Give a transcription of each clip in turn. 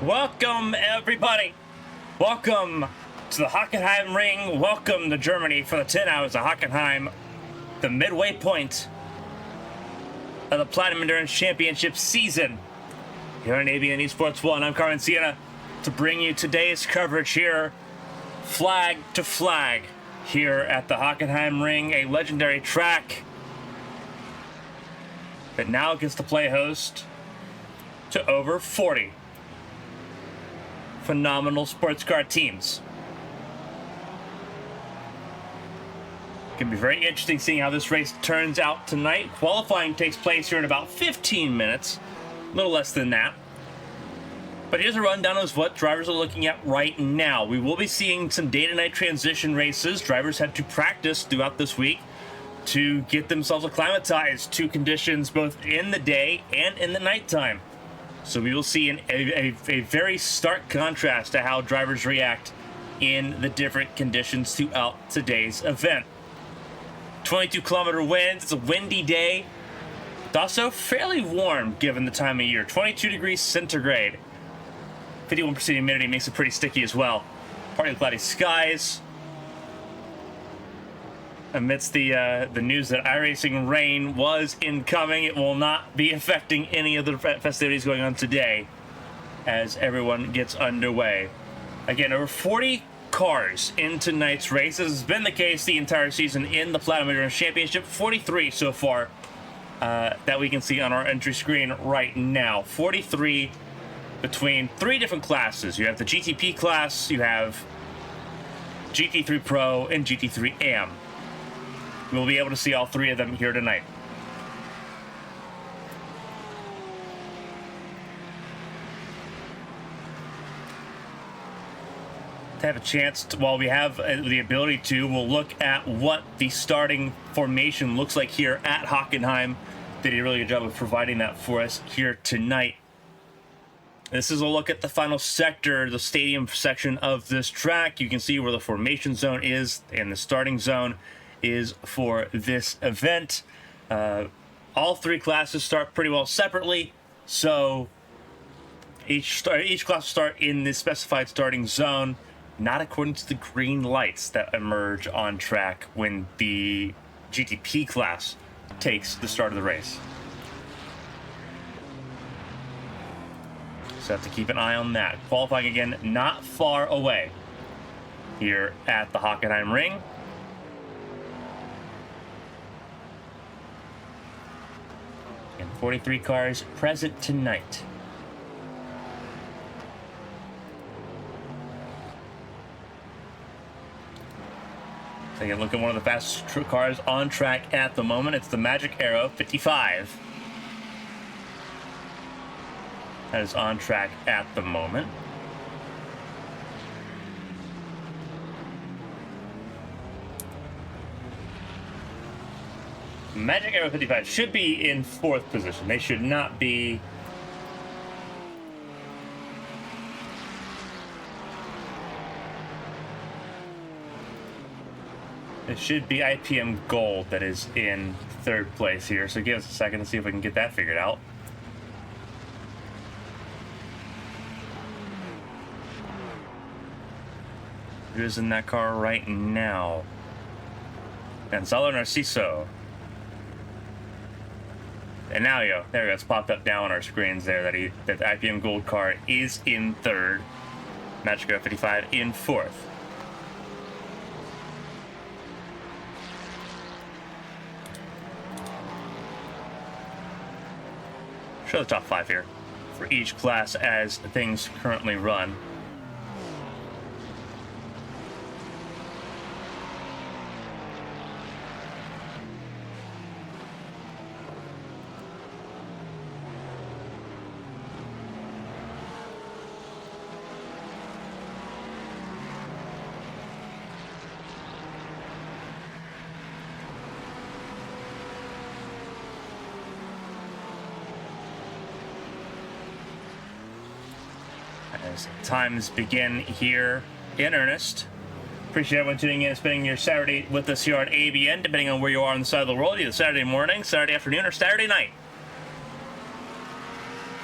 Welcome, everybody. Welcome to the Hockenheimring. Welcome to Germany for the 10 hours of Hockenheim, the midway point of the Platinum Endurance Championship season. Here on ABN Esports 1, I'm Carmen Sienna to bring you today's coverage here, flag to flag, here at the Hockenheimring, a legendary track that now gets to play host to over 40 phenomenal sports car teams. It can be very interesting seeing how this race turns out tonight. Qualifying takes place here in about 15 minutes, a little less than that. But here's a rundown of what drivers are looking at right now. We will be seeing some day-to-night transition races. Drivers had to practice throughout this week to get themselves acclimatized to conditions both in the day and in the nighttime. So we will see a very stark contrast to how drivers react in the different conditions throughout today's event. 22-kilometer winds. It's a windy day. It's also fairly warm given the time of year. 22 degrees centigrade. 51% humidity makes it pretty sticky as well. Partly cloudy skies. Amidst the news that iRacing rain was incoming, it will not be affecting any of the festivities going on today as everyone gets underway. Again, over 40 cars in tonight's race. This has been the case the entire season in the Platinum Endurance Championship. 43 so far that we can see on our entry screen right now. 43 between three different classes. You have the GTP class, you have GT3 Pro, and GT3 AM. We'll be able to see all three of them here tonight. To have a chance to, while we have the ability to, we'll look at what the starting formation looks like here at Hockenheim. They did a really good job of providing that for us here tonight. This is a look at the final sector, the stadium section of this track. You can see where the formation zone is and the starting zone is for this event. All three classes start pretty well separately, so each class will start in the specified starting zone, not according to the green lights that emerge on track when the GTP class takes the start of the race. So have to keep an eye on that. Qualifying again, not far away here at the Hockenheimring. And 43 cars present tonight. Take a look at one of the fastest cars on track at the moment. It's the Magic Arrow 55. That is on track at the moment. Magic Arrow 55 should be in fourth position. They should not be. It should be IPM Gold that is in third place here. So give us a second to see if we can get that figured out. Who's in that car right now? Gonzalo Narciso. And now, there we go. It's popped up down on our screens there that the IPM Gold car is in third. Magic Arrow 55 in fourth. Show the top five here for each class as things currently run. As times begin here in earnest. Appreciate everyone tuning in and spending your Saturday with us here on ABN, depending on where you are on the side of the world, either Saturday morning, Saturday afternoon, or Saturday night.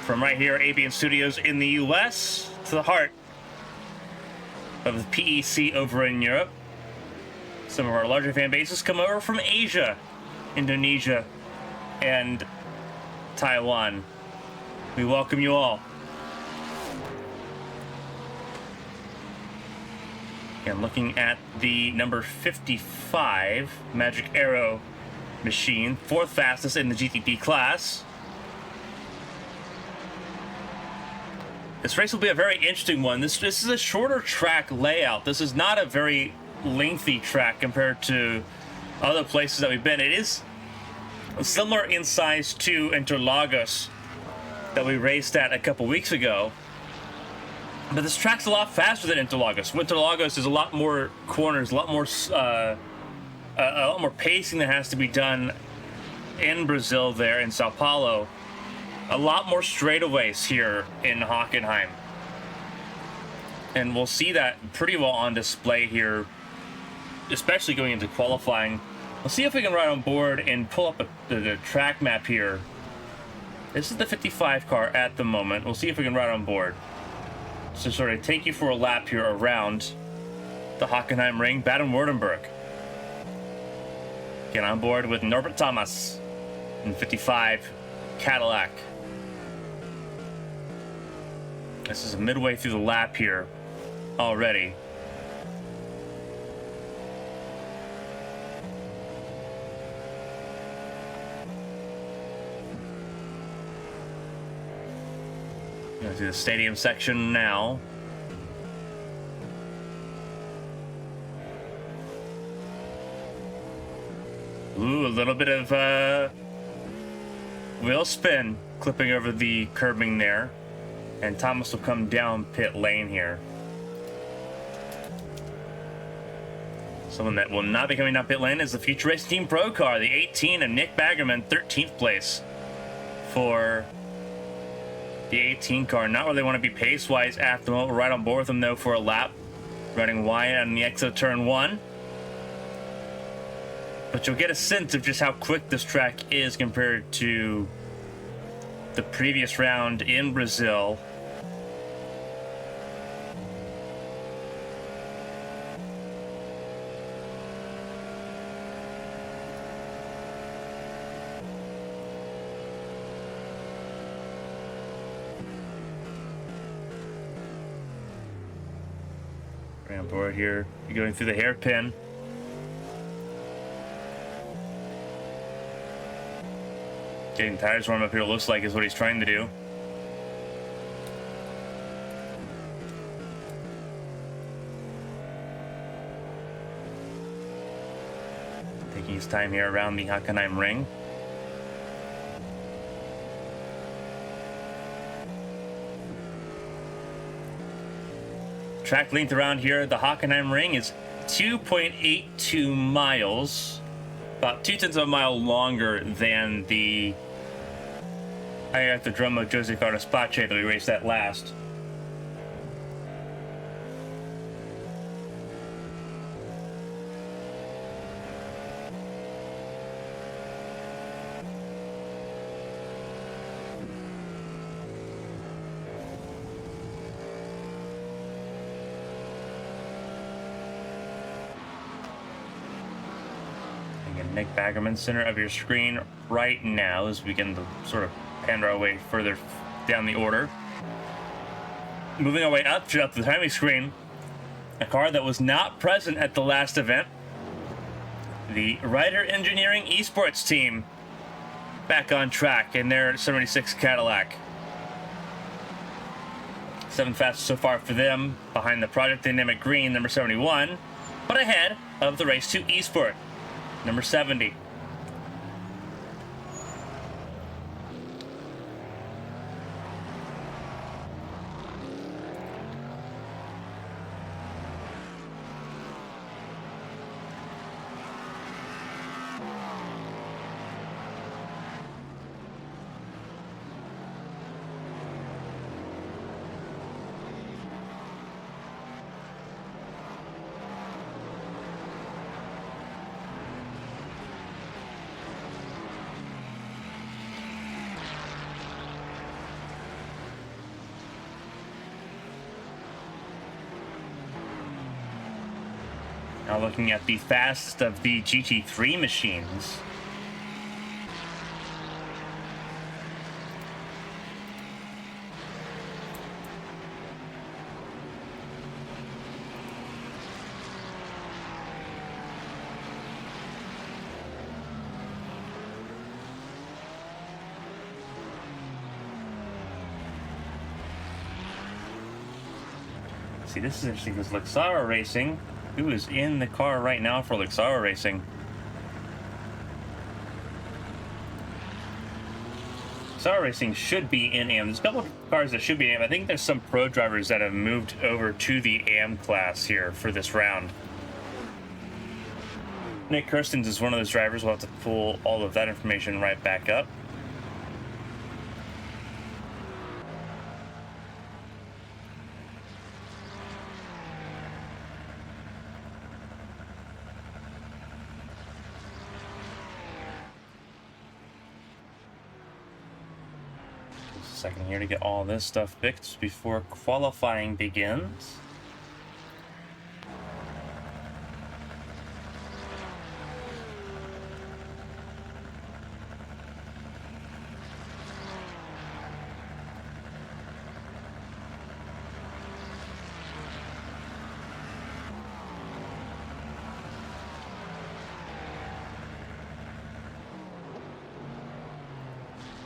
From right here at ABN Studios in the U.S., to the heart of the PEC over in Europe. Some of our larger fan bases come over from Asia, Indonesia, and Taiwan. We welcome you all. And looking at the number 55 Magic Arrow machine, 4th fastest in the GTP class. This race will be a very interesting one. This is a shorter track layout. This is not a very lengthy track compared to other places that we've been. It is similar in size to Interlagos that we raced at a couple weeks ago. But this track's a lot faster than Interlagos. Interlagos is a lot more corners, a lot more pacing that has to be done in Brazil there in Sao Paulo. A lot more straightaways here in Hockenheim. And we'll see that pretty well on display here, especially going into qualifying. We'll see if we can ride on board and pull up the track map here. This is the 55 car at the moment. We'll see if we can ride on board. So sort of take you for a lap here around the Hockenheimring Baden-Wurttemberg. Get on board with Norbert Thomas in 55 Cadillac. This is midway through the lap here already. Going through the stadium section now. Ooh, a little bit of wheel spin clipping over the curbing there. And Thomas will come down pit lane here. Someone that will not be coming down pit lane is the Future Racing Team Pro car, the 18 and Nick Baggerman, 13th place for the 18 car. Not where they want to be pace-wise at the moment. We're right on board with them, though, for a lap. Running wide on the exit of turn 1. But you'll get a sense of just how quick this track is compared to the previous round in Brazil. Right on board here. You're going through the hairpin. Getting tires warm up here, looks like, is what he's trying to do. Taking his time here around the Hockenheim ring. Track length around here, the Hockenheim ring, is 2.82 miles. About 0.2 of a mile longer than the Aerodromo Jose Carlos Pache that we raced at last. Nick Baggerman, center of your screen right now, as we begin to sort of pan our way further down the order. Moving our way up the timing screen, a car that was not present at the last event, the Ryder Engineering Esports team, back on track in their 76 Cadillac. 7th fastest so far for them, behind the Project Dynamic Green, number 71, but ahead of the Race 2 Esport, number 70. Now looking at the fastest of the GT3 machines. See, this is interesting because Luxara Racing, who is in the car right now for Luxara Racing? Luxara Racing should be in AM. There's a couple of cars that should be in AM. I think there's some pro drivers that have moved over to the AM class here for this round. Nick Kirstens is one of those drivers. We'll have to pull all of that information right back up. Second here to get all this stuff fixed before qualifying begins.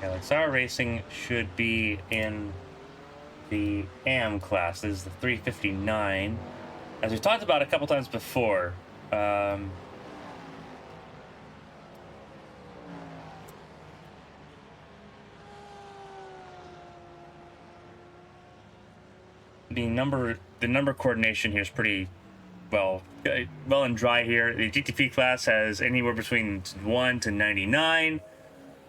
Luxara Racing should be in the AM class. This is the 359. As we've talked about a couple times before, the number coordination here is pretty well and dry here. The GTP class has anywhere between 1 to 99.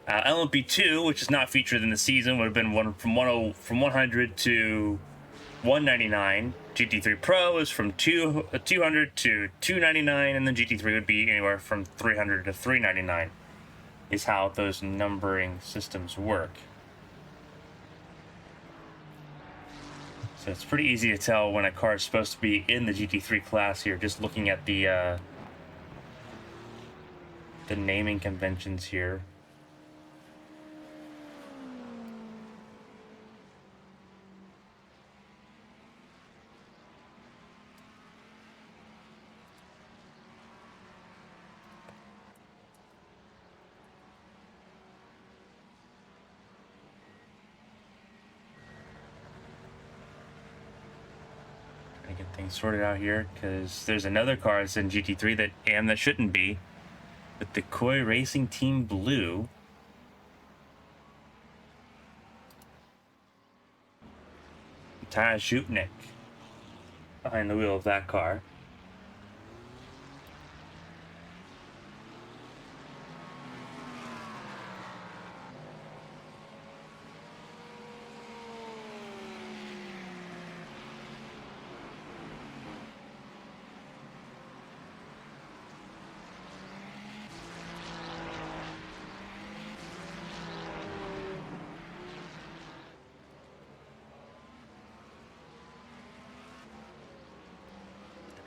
LMP2, which is not featured in the season, would have been from 100 to 199. GT3 Pro is from 200 to 299, and then GT3 would be anywhere from 300 to 399. Is how those numbering systems work. So it's pretty easy to tell when a car is supposed to be in the GT3 class here, just looking at the naming conventions here. Get things sorted out here because there's another car that's in GT3 that shouldn't be, with the Koi Racing Team Blue. Taj Shupnik behind the wheel of that car.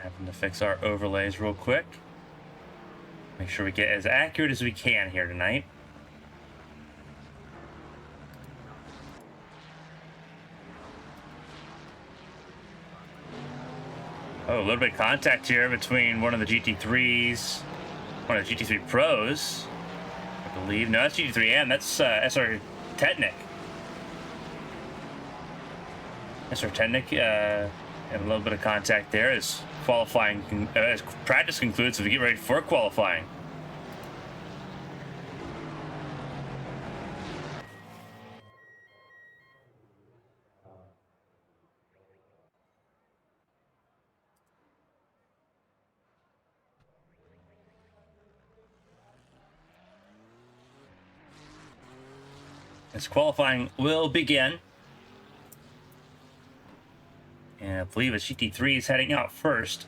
Having to fix our overlays real quick. Make sure we get as accurate as we can here tonight. Oh, a little bit of contact here between one of the GT3s, one of the GT3 Pros, I believe. No, that's GT3M. That's SR Technic. SR Technic, and a little bit of contact there as qualifying, as practice concludes, so we get ready for qualifying. As qualifying will begin. And I believe it's GT3 is heading out first.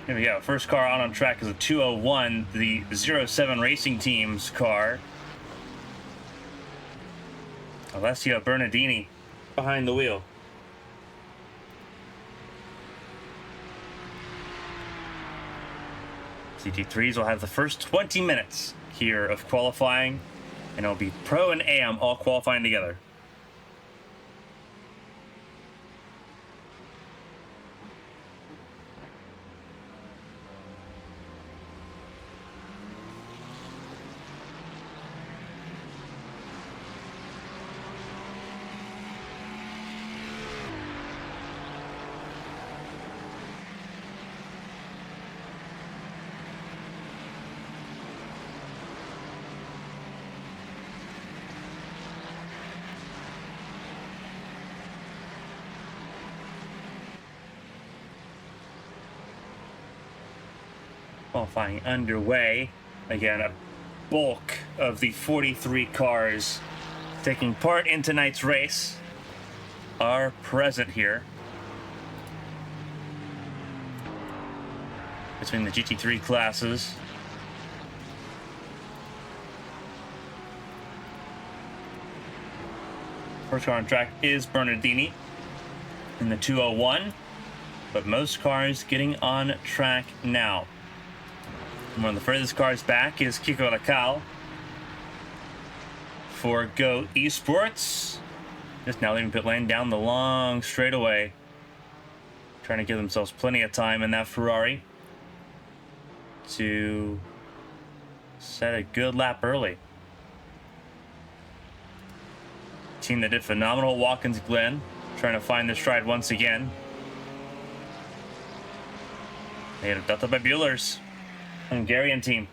Here we go. First car out on track is a 201, the 07 Racing Team's car. Alessio Bernardini behind the wheel. GT3s will have the first 20 minutes here of qualifying, and it'll be Pro and AM all qualifying together. Qualifying underway. Again, a bulk of the 43 cars taking part in tonight's race are present here. Between the GT3 classes. First car on track is Bernardini in the 201, but most cars getting on track now. One of the furthest cars back is Kiko Lacal for Go Esports. Just now leaving pit lane down the long straightaway, trying to give themselves plenty of time in that Ferrari to set a good lap early. Team that did phenomenal Watkins Glen, trying to find their stride once again. They had abducted by Bueller's Hungarian team.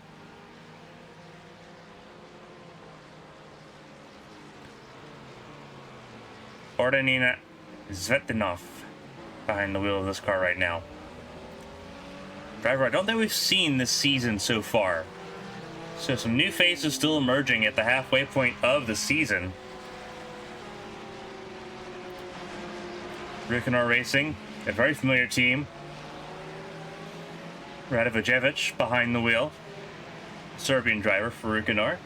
Ordanina Zvetinov behind the wheel of this car right now. Driver I don't think we've seen this season so far. So some new faces still emerging at the halfway point of the season. Rikonor Racing, a very familiar team. Radovijevic behind the wheel. Serbian driver for Rikonor.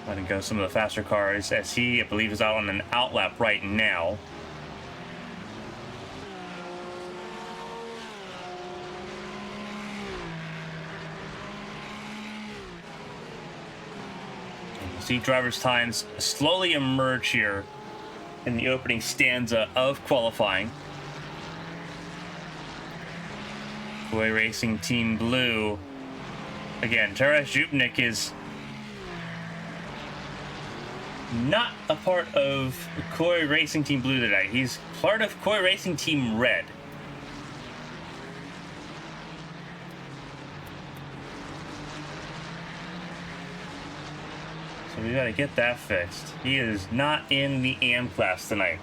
Letting go some of the faster cars as he, I believe, is out on an outlap right now. And you'll see drivers' times slowly emerge here in the opening stanza of qualifying. Koi Racing Team Blue. Again, Taras Zhupnik is not a part of Koi Racing Team Blue today. He's part of Koi Racing Team Red. So we gotta get that fixed. He is not in the AM class tonight.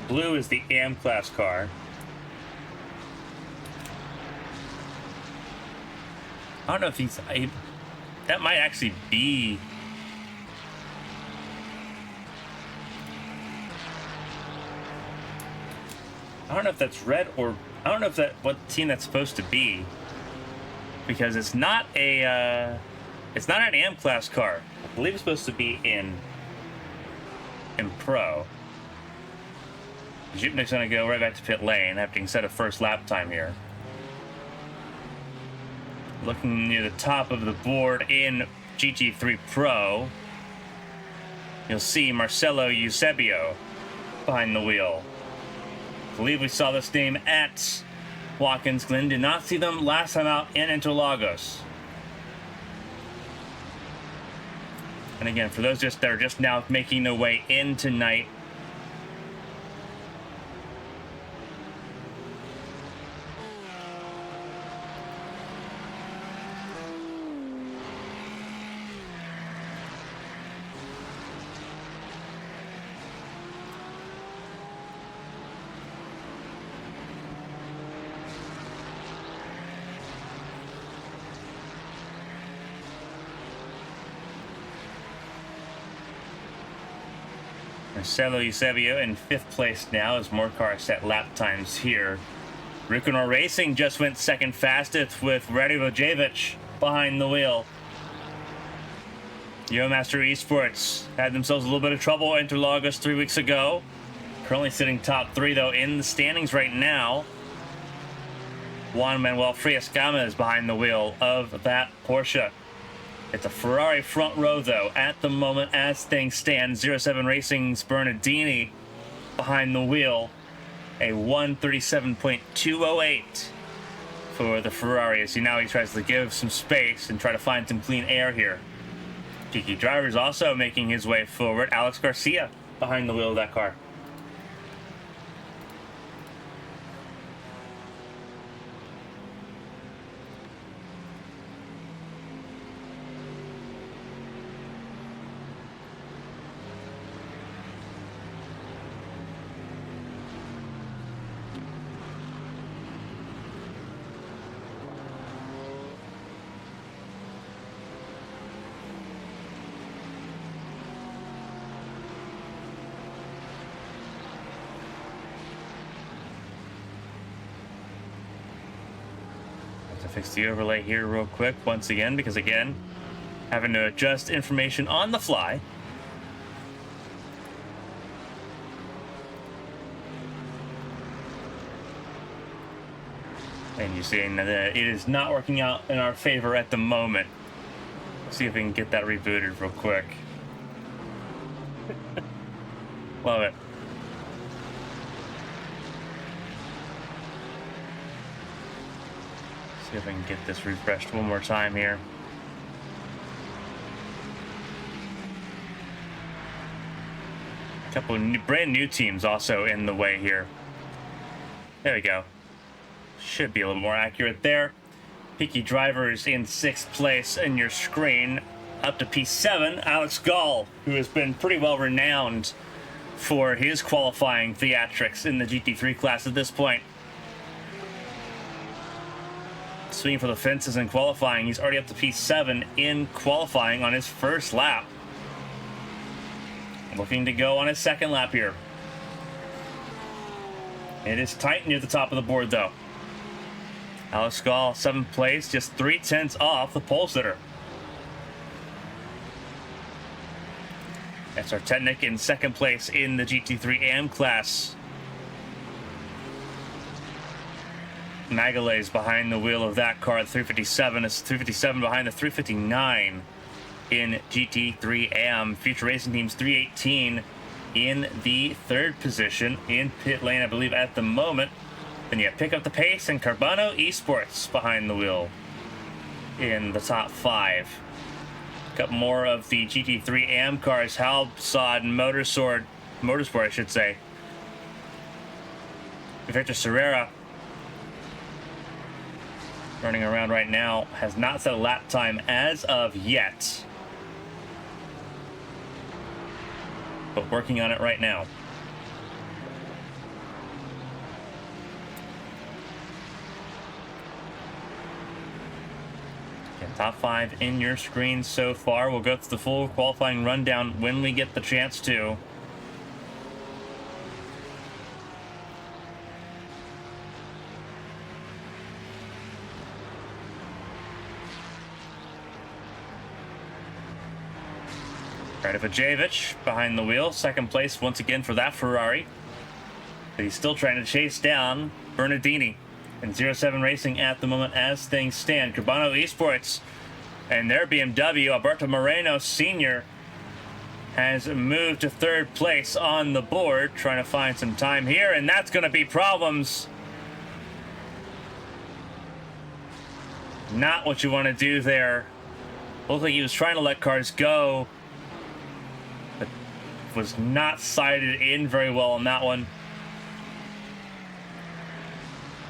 Blue is the AM class car. I don't know if he's... that might actually be... I don't know if that's red or... I don't know if that what team that's supposed to be. Because it's not a... it's not an AM class car. I believe it's supposed to be in Pro. Zhupnik's going to go right back to pit lane after set a first lap time here. Looking near the top of the board in GT3 Pro, you'll see Marcelo Eusebio behind the wheel. I believe we saw this name at Watkins Glen. Did not see them last time out in Interlagos. And again, for those that are just now making their way in tonight, Marcelo Eusebio in 5th place now as more cars set lap times here. Rukunor Racing just went 2nd fastest with Radivojevic behind the wheel. Master Esports had themselves a little bit of trouble at Interlagos 3 weeks ago. Currently sitting top 3 though in the standings right now. Juan Manuel Frias Gama behind the wheel of that Porsche. It's a Ferrari front row though at the moment as things stand. 07 Racing's Bernardini behind the wheel. A 137.208 for the Ferrari. So now he tries to give some space and try to find some clean air here. Kiki Driver's also making his way forward. Alex Garcia behind the wheel of that car. Fix the overlay here real quick once again, because again, having to adjust information on the fly. And you're seeing that it is not working out in our favor at the moment. Let's see if we can get that rebooted real quick. Love it. See if I can get this refreshed one more time here. A couple of brand new teams also in the way here. There we go. Should be a little more accurate there. Peaky Drivers in 6th place in your screen. Up to P7, Alex Gall, who has been pretty well renowned for his qualifying theatrics in the GT3 class at this point. Swinging for the fences in qualifying. He's already up to P7 in qualifying on his first lap. Looking to go on his 2nd lap here. It is tight near the top of the board though. Alex Gall, 7th place, just 0.3 off the pole sitter. That's our Technic in 2nd place in the GT3 AM class. Magale's behind the wheel of that car at 357. It's 357 behind the 359 in GT3 AM. Future Racing Team's 318 in the 3rd position in pit lane, I believe, at the moment. Then you pick up the pace, and Carbano Esports behind the wheel in the top 5. A couple more of the GT3 AM cars. Halbsod Motorsport, I should say. Victor Serrera, running around right now, has not set a lap time as of yet, but working on it right now. Again, top 5 in your screen so far. We'll go through the full qualifying rundown when we get the chance to. Radivojevic behind the wheel, 2nd place once again for that Ferrari. But he's still trying to chase down Bernardini and 07 Racing at the moment as things stand. Carbano Esports and their BMW, Alberto Moreno Sr., has moved to 3rd place on the board, trying to find some time here, and that's going to be problems. Not what you want to do there. Looked like he was trying to let cars go, but was not sighted in very well on that one.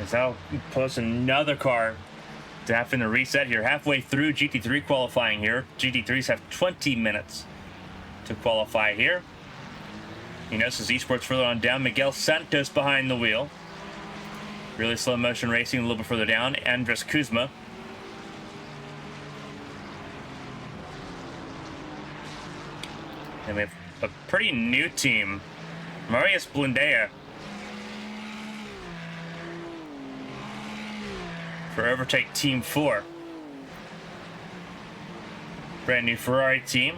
As that'll post another car to having to reset here. Halfway through GT3 qualifying here. GT3s have 20 minutes to qualify here. You notice as Esports further on down, Miguel Santos behind the wheel. Really slow motion racing a little bit further down. Andres Kuzma. And we have a pretty new team. Marius Blundea for overtake Team 4. Brand new Ferrari team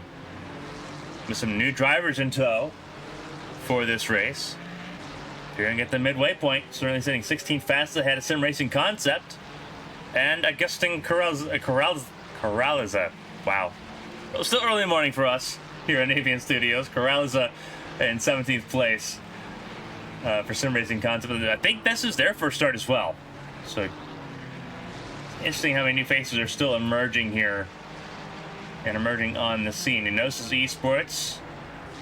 with some new drivers in tow for this race. You're going to get the midway point, certainly sitting 16 fastest ahead of Sim Racing Concept. And Agustin Corraliza. Wow. It was still early morning for us here at Avian Studios. Corraliza in 17th place for Sim Racing Concept. I think this is their first start as well. So, interesting how many new faces are still emerging here and emerging on the scene. Enosis Esports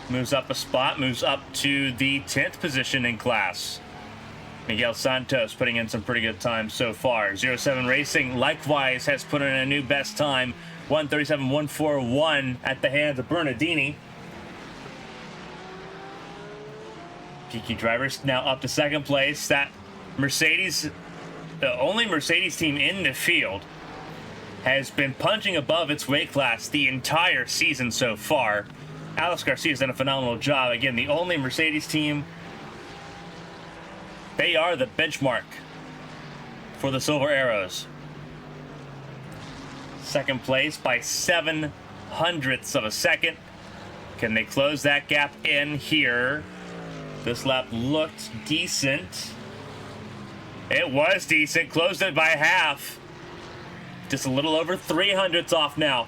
moves up a spot, moves up to the 10th position in class. Miguel Santos putting in some pretty good times so far. 07 Racing likewise has put in a new best time, 1:37.141 at the hands of Bernardini. Geeky Drivers now up to second place. That Mercedes, the only Mercedes team in the field, has been punching above its weight class the entire season so far. Alex Garcia's done a phenomenal job. Again, the only Mercedes team. They are the benchmark for the Silver Arrows. Second place by 0.07 of a second. Can they close that gap in here? This lap looked decent. It was decent. Closed it by half. Just a little over 0.03 off now.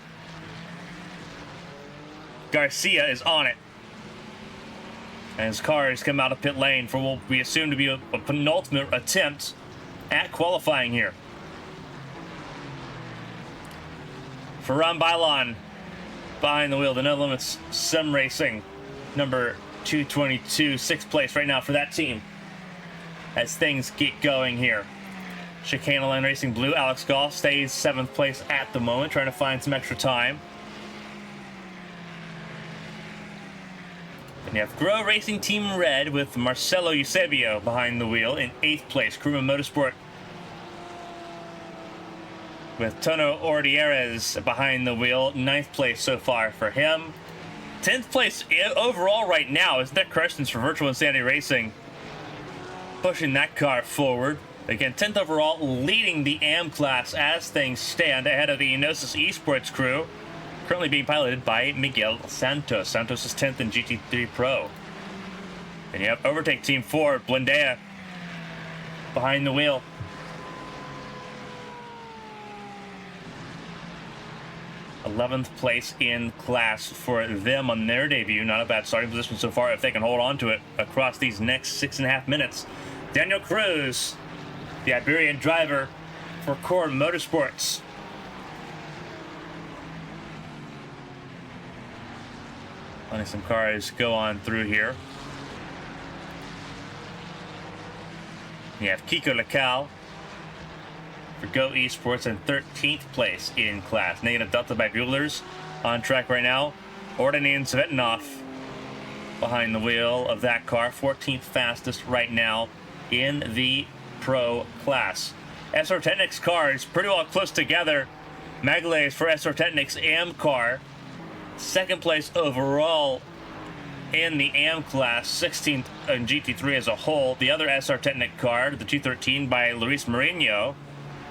Garcia is on it. And his car has come out of pit lane for what we assume to be a penultimate attempt at qualifying here. Ferran Bailon behind the wheel. The No Limits Sim Racing, number 222, 6th place right now for that team as things get going here. Chicane Lane Racing Blue, Alex Goff stays 7th place at the moment, trying to find some extra time. And you have Grow Racing Team Red with Marcelo Eusebio behind the wheel in 8th place. Crewman Motorsport with Tono Ordieres behind the wheel, 9th place so far for him. 10th place overall right now is Nick Kirstens for Virtual Insanity Racing, pushing that car forward. Again, 10th overall, leading the AM class as things stand ahead of the Enosis Esports crew, currently being piloted by Miguel Santos. Santos is 10th in GT3 Pro. Then you have Overtake Team 4, Blundea behind the wheel. '11th place in class for them on their debut. Not a bad starting position so far if they can hold on to it across these next 6.5 minutes. Daniel Cruz, the Iberian driver for Core Motorsports. Letting some cars go on through here. You have Kiko Lacal for Go Esports in 13th place in class. Negative Delta by Bueller's on track right now. Ordinin Svetnov behind the wheel of that car, 14th fastest right now in the Pro class. SR Technics cars pretty well close together. Maglays for SR Technics AM car, 2nd place overall in the AM class, 16th in GT3 as a whole. The other SR Technic car, the 213 by Luis Mourinho,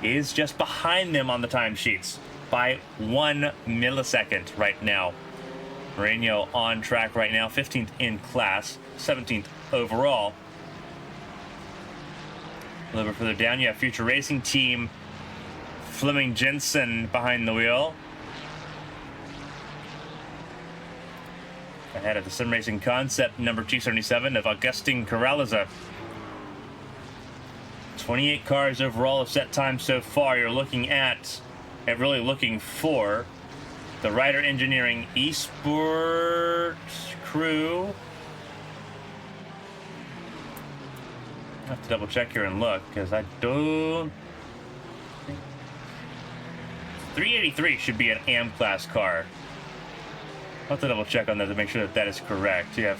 is just behind them on the timesheets by 1 millisecond right now. Mourinho on track right now, 15th in class, 17th overall. A little bit further down, you have Future Racing Team, Fleming Jensen behind the wheel. Ahead of the Sim Racing Concept, number 277 of Agustin Corraliza. 28 cars overall have set time so far. You're looking at, and really looking for, the Ryder Engineering Esports crew. I have to double check here and look, because I don't... 383 should be an AM class car. I'll have to double check on that to make sure that that is correct. You have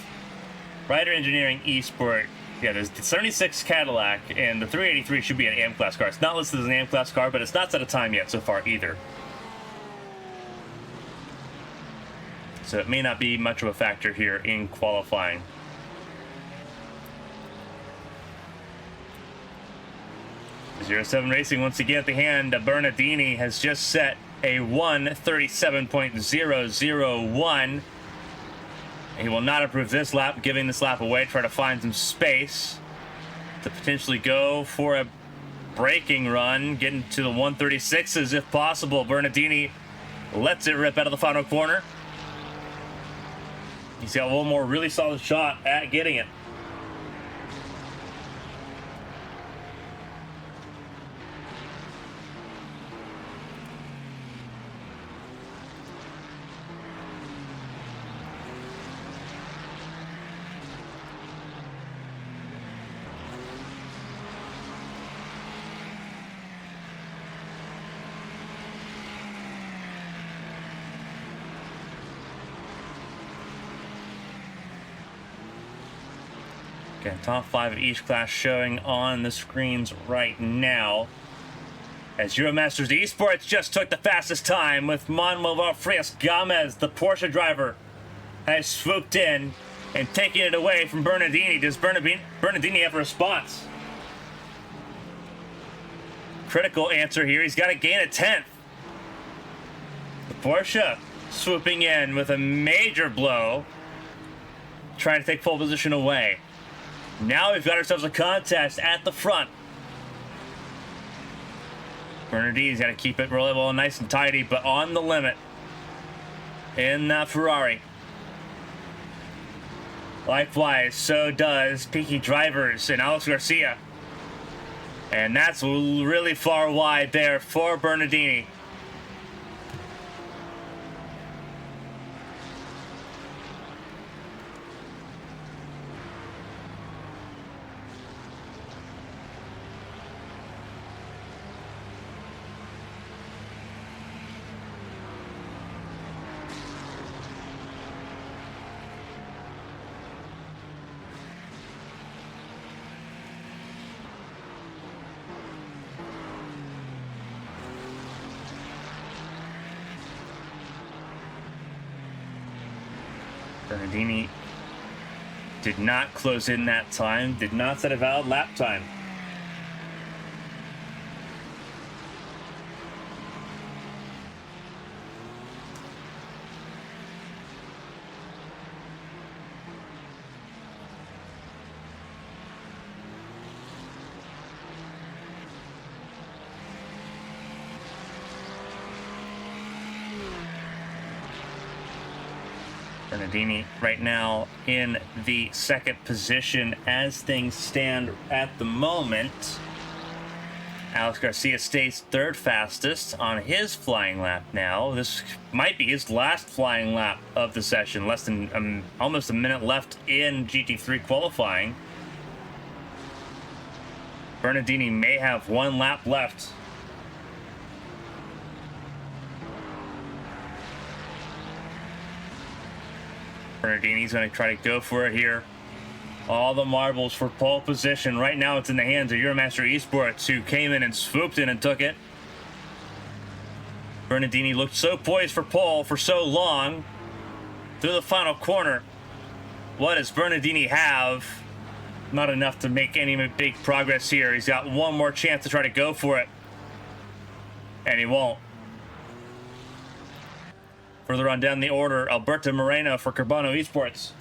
Ryder Engineering Esport. Yeah, there's the 76 Cadillac, and the 383 should be an AM class car. It's not listed as an AM class car, but it's not set a time yet so far either. So it may not be much of a factor here in qualifying. Zero-7 Racing once again at the hand. Bernardini has just set a 1:37.001. He will not approve this lap, giving this lap away, try to find some space to potentially go for a braking run, getting to the 136s if possible. Bernardini lets it rip out of the final corner. He's got one more really solid shot at getting it. Okay, top 5 of each class showing on the screens right now. As Euromasters Esports just took the fastest time with Manuel Frias Gomez, the Porsche driver, has swooped in and taken it away from Bernardini. Does Bernardini have a response? Critical answer here. He's got to gain a 10th. The Porsche swooping in with a major blow, trying to take pole position away. Now we've got ourselves a contest at the front. Bernardini's got to keep it reliable and nice and tidy, but on the limit in that Ferrari. Likewise, so does Peaky Drivers and Alex Garcia. And that's really far wide there for Bernardini. Bernardini did not close in that time, did not set a valid lap time. Bernardini right now in the second position as things stand at the moment. Alex Garcia stays third fastest on his flying lap now. This might be his last flying lap of the session. Less than almost a minute left in GT3 qualifying. Bernardini may have one lap left. Bernardini's going to try to go for it here. All the marbles for pole position. Right now it's in the hands of Euromaster Esports, who came in and swooped in and took it. Bernardini looked so poised for pole for so long. Through the final corner. What does Bernardini have? Not enough to make any big progress here. He's got one more chance to try to go for it. And he won't. Further on down the order, Alberto Moreno for Carbano Esports.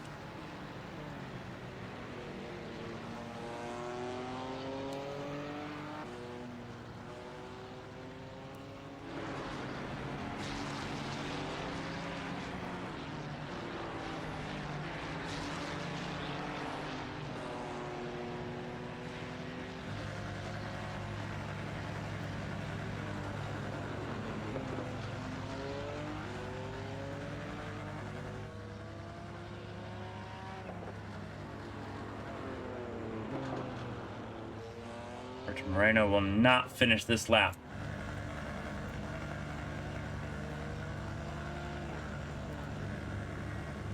Moreno will not finish this lap.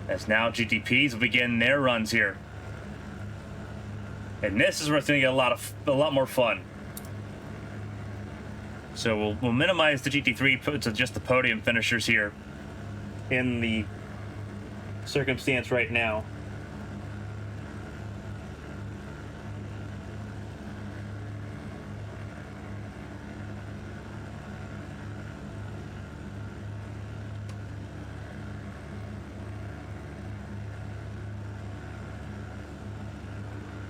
As now GTPs will begin their runs here. And this is where it's going to get a lot more fun. So we'll minimize the GT3 to just the podium finishers here in the circumstance right now.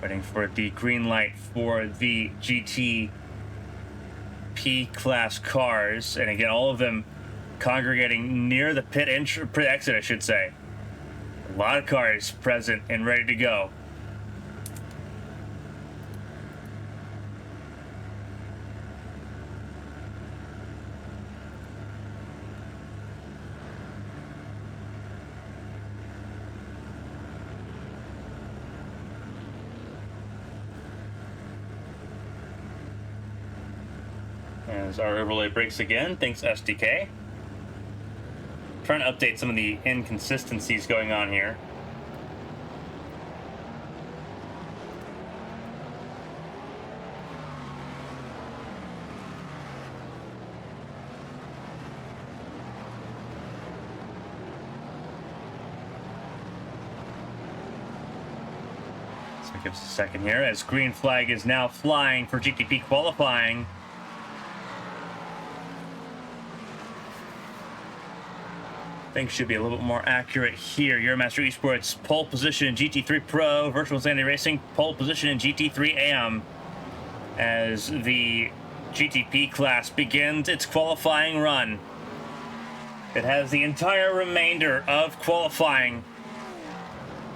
Waiting for the green light for the GTP class cars, and again, all of them congregating near the pit exit, I should say. A lot of cars present and ready to go. As our overlay breaks again, thanks SDK. Trying to update some of the inconsistencies going on here. So give us a second here as green flag is now flying for GTP qualifying. Things should be a little bit more accurate here. Euromaster Esports pole position in GT3 Pro, Virtual Insanity Racing pole position in GT3 AM as the GTP class begins its qualifying run. It has the entire remainder of qualifying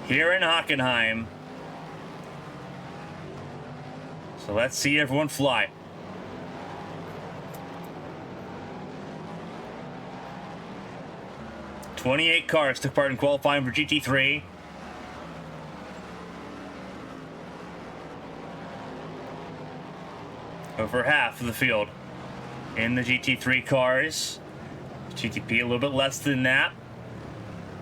here in Hockenheim. So let's see everyone fly. "28 cars took part in qualifying for GT3. Over half of the field in the GT3 cars. GTP a little bit less than that.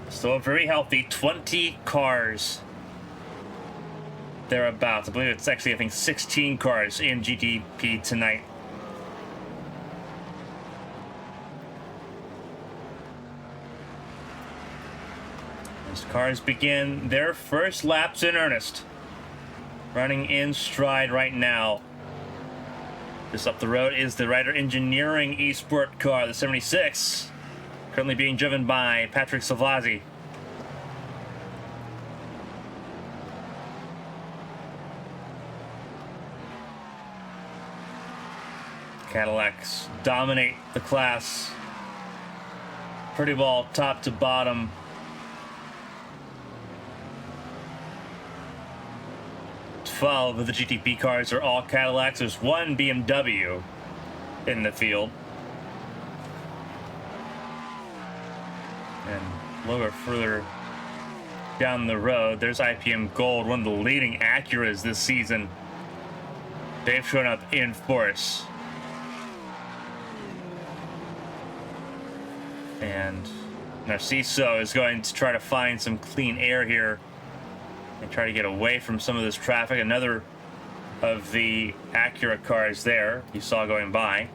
Still a very healthy 20 cars thereabouts. I believe it's actually, I think, 16 cars in GTP tonight. As cars begin their first laps in earnest. Running in stride right now. Just up the road is the Ryder Engineering Esport car, the 76. Currently being driven by Patrick Salvazzi. Cadillacs dominate the class. Pretty well top to bottom. Of the GTP cars are all Cadillacs. There's one BMW in the field. And a little bit further down the road, there's IPM Gold, one of the leading Acuras this season. They've shown up in force. And Narciso is going to try to find some clean air here and try to get away from some of this traffic. Another of the Acura cars there you saw going by.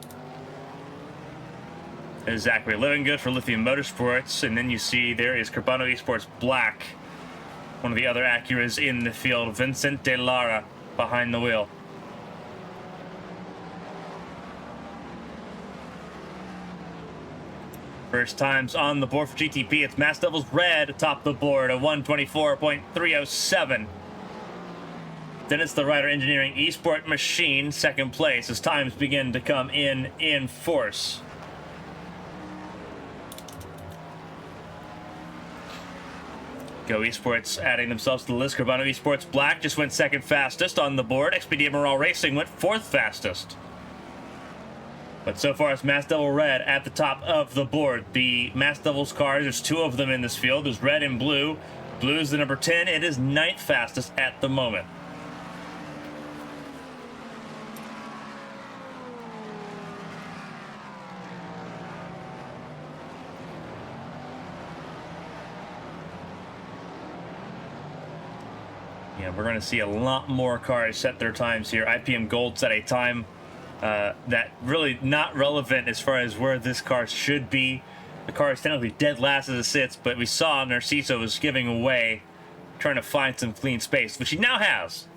There's Zachary Livingood for Lithium Motorsports, and then you see there is Carbano Esports Black, one of the other Acuras in the field, Vincent De Lara behind the wheel. First times on the board for GTP, it's Mass Devils Red atop the board, a 124.307. Then it's the Ryder Engineering Esport Machine, second place, as times begin to come in force. Go Esports adding themselves to the list. Carbano Esports Black just went second fastest on the board. XPD Morale Racing went fourth fastest. But so far, it's Mass Devil Red at the top of the board. The Mass Devils cars, there's two of them in this field. There's red and blue. Blue is the number 10. It is ninth fastest at the moment. Yeah, we're going to see a lot more cars set their times here. IPM Gold set a time that really not relevant as far as where this car should be. The car is technically dead last as it sits, but we saw Narciso was giving away, trying to find some clean space, which he now has.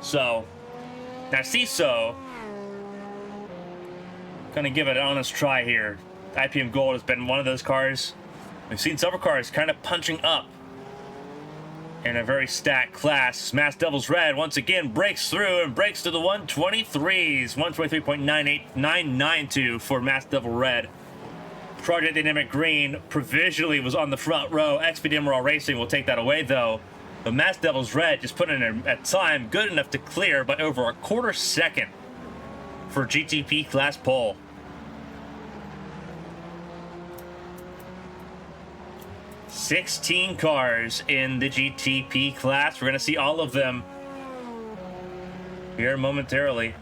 So, Narciso gonna give it an honest try here. IPM Gold has been one of those cars. We've seen several cars kind of punching up in a very stacked class. Mass Devils Red once again breaks through and breaks to the 123s. 123.98992 for Mass Devil Red. Project Dynamic Green provisionally was on the front row. XP Emerald Racing will take that away though. But Mass Devils Red just put in a time good enough to clear by over a quarter second for GTP class pole. $16 cars in the GTP class. We're going to see all of them here momentarily.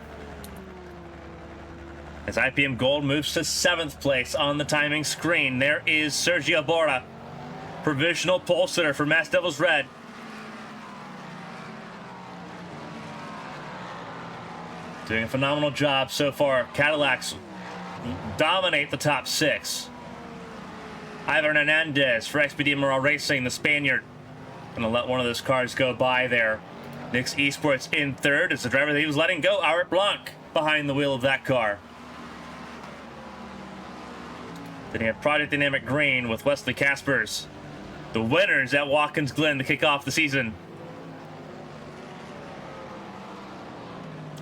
As IPM Gold moves to 7th place on the timing screen, there is Sergio Bora, provisional pole sitter for Mass Devils Red. Doing a phenomenal job so far. Cadillacs dominate the top 6. Ivan Hernandez for XPD Morale Racing, the Spaniard. Gonna let one of those cars go by there. Nix Esports in 3rd as the driver that he was letting go, Art Blanc, behind the wheel of that car. Then you have Project Dynamic Green with Wesley Caspers, the winners at Watkins Glen to kick off the season.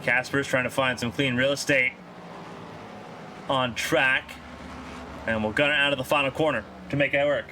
Casper's trying to find some clean real estate on track, and we'll gun it out of the final corner to make it work.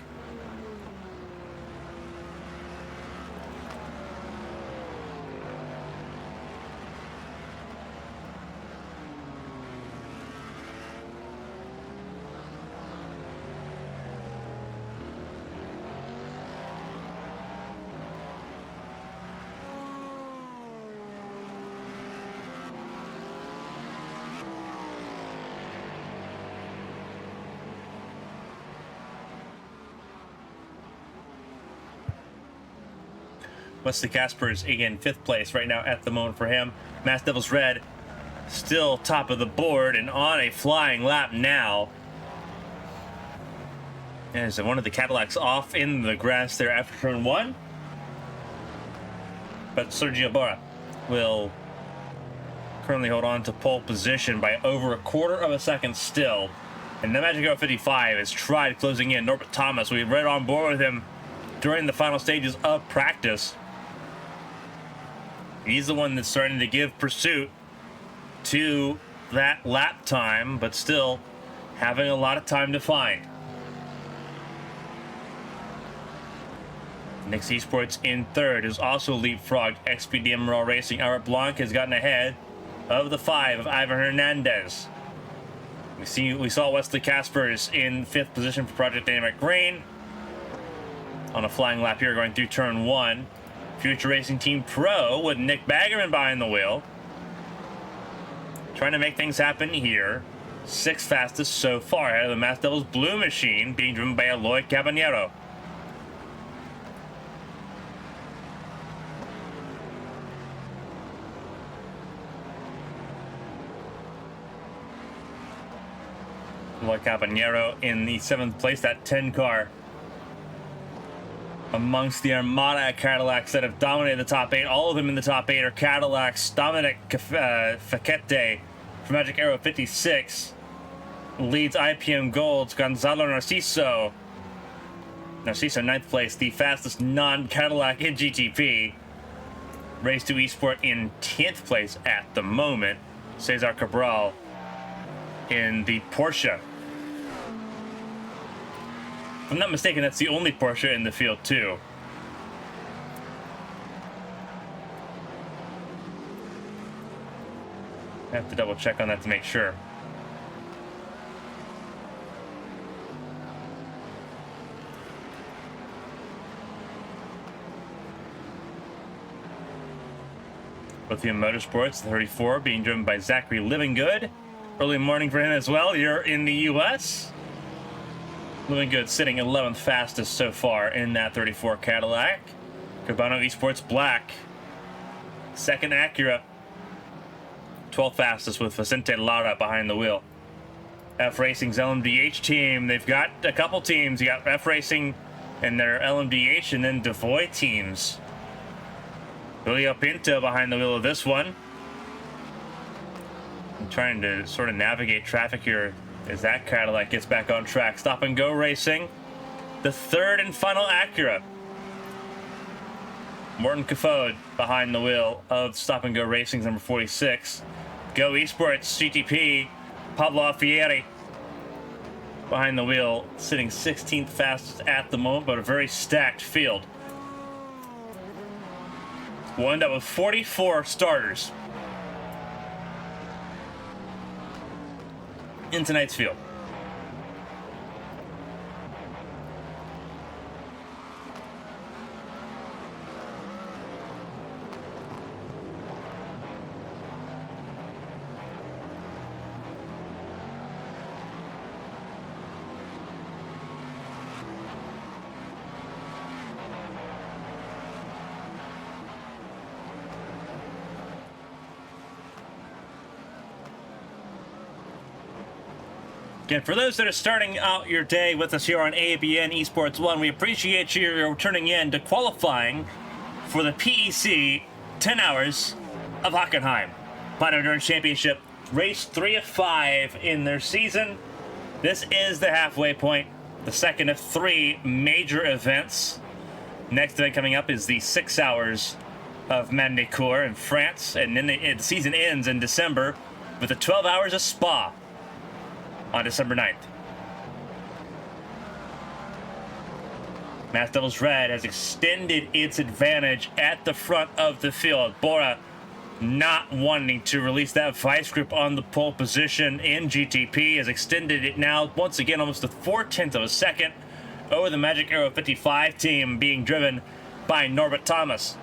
Wesley Casper is again 5th place right now at the moment for him. Mass Devils Red still top of the board and on a flying lap now. As one of the Cadillacs off in the grass there after turn 1. But Sergio Bora will currently hold on to pole position by over a quarter of a second still. And the Magic Arrow 55 has tried closing in. Norbert Thomas, we've read on board with him during the final stages of practice. He's the one that's starting to give pursuit to that lap time, but still having a lot of time to find. Nix Esports in 3rd is also leapfrogged XPD Emerald Racing. Art Blanc has gotten ahead of the 5 of Ivan Hernandez. We saw Wesley Caspers in 5th position for Project Dynamic Green on a flying lap here going through turn 1. Future Racing Team Pro with Nick Baggerman behind the wheel. Trying to make things happen here. 6th fastest so far ahead of the Mass Devils Blue Machine being driven by Eloy Caballero. Eloy Caballero in the 7th place, that 10 car. Amongst the armada of Cadillacs that have dominated the top 8, all of them in the top 8 are Cadillacs. Dominic Faquete from Magic Arrow 56 leads IPM Gold's Gonzalo Narciso. Narciso 9th place, the fastest non-Cadillac in GTP. Race to Esport in 10th place at the moment. Cesar Cabral in the Porsche. If I'm not mistaken, that's the only Porsche in the field, too. I have to double check on that to make sure. Lithium Motorsports, the 34, being driven by Zachary Livingood. Early morning for him as well. You're in the U.S. Livingood sitting 11th fastest so far in that 34 Cadillac. Cabano Esports Black. 2nd Acura. 12th fastest with Vicente Lara behind the wheel. F Racing's LMDH team. They've got a couple teams. You got F Racing and their LMDH, and then Devoy teams. Julio Pinto behind the wheel of this one. I'm trying to sort of navigate traffic here as that Cadillac gets back on track. Stop and Go Racing, the third and final Acura. Morton Cafode behind the wheel of Stop and Go Racing's number 46. Go Esports GTP, Pablo Alfieri behind the wheel, sitting 16th fastest at the moment, but a very stacked field. We'll end up with 44 starters in tonight's field. Again, for those that are starting out your day with us here on ABN Esports 1, we appreciate you tuning in to qualifying for the PEC 10 Hours of Hockenheim. Platinum Endurance Championship, race 3 of 5 in their season. This is the halfway point, the second of 3 major events. Next event coming up is the 6 Hours of Mandecourt in France, and then the season ends in December with the 12 Hours of Spa on December 9th. Mass Devils Red has extended its advantage at the front of the field. Bora not wanting to release that vice grip on the pole position in GTP has extended it now once again almost a 4/10 of a second over the Magic Arrow 55 team being driven by Norbert Thomas.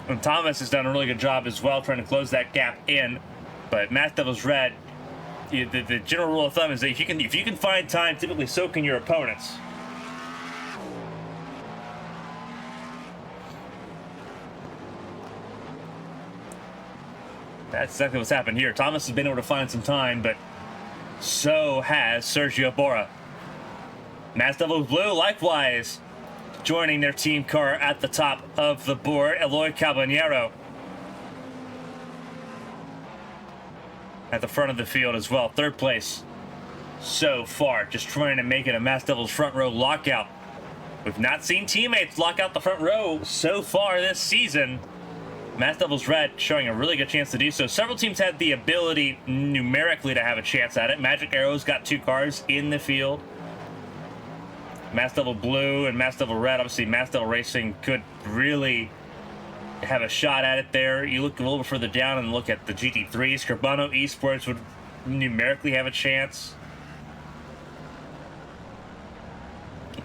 And Thomas has done a really good job as well trying to close that gap in, but Mass Devils Red, the general rule of thumb is that if you can find time, typically so can your opponents. That's exactly what's happened here. Thomas has been able to find some time, but so has Sergio Bora. Mass Devils Blue, likewise, joining their team car at the top of the board. Eloy Caballero at the front of the field as well. Third place so far, just trying to make it a Mass Devils front row lockout. We've not seen teammates lock out the front row so far this season. Mass Devils Red showing a really good chance to do so. Several teams had the ability numerically to have a chance at it. Magic Arrows got 2 cars in the field. Mass Devil Blue and Mass Devil Red, obviously Mass Devil Racing could really have a shot at it there. You look a little bit further down and look at the GT3s. Carbano Esports would numerically have a chance.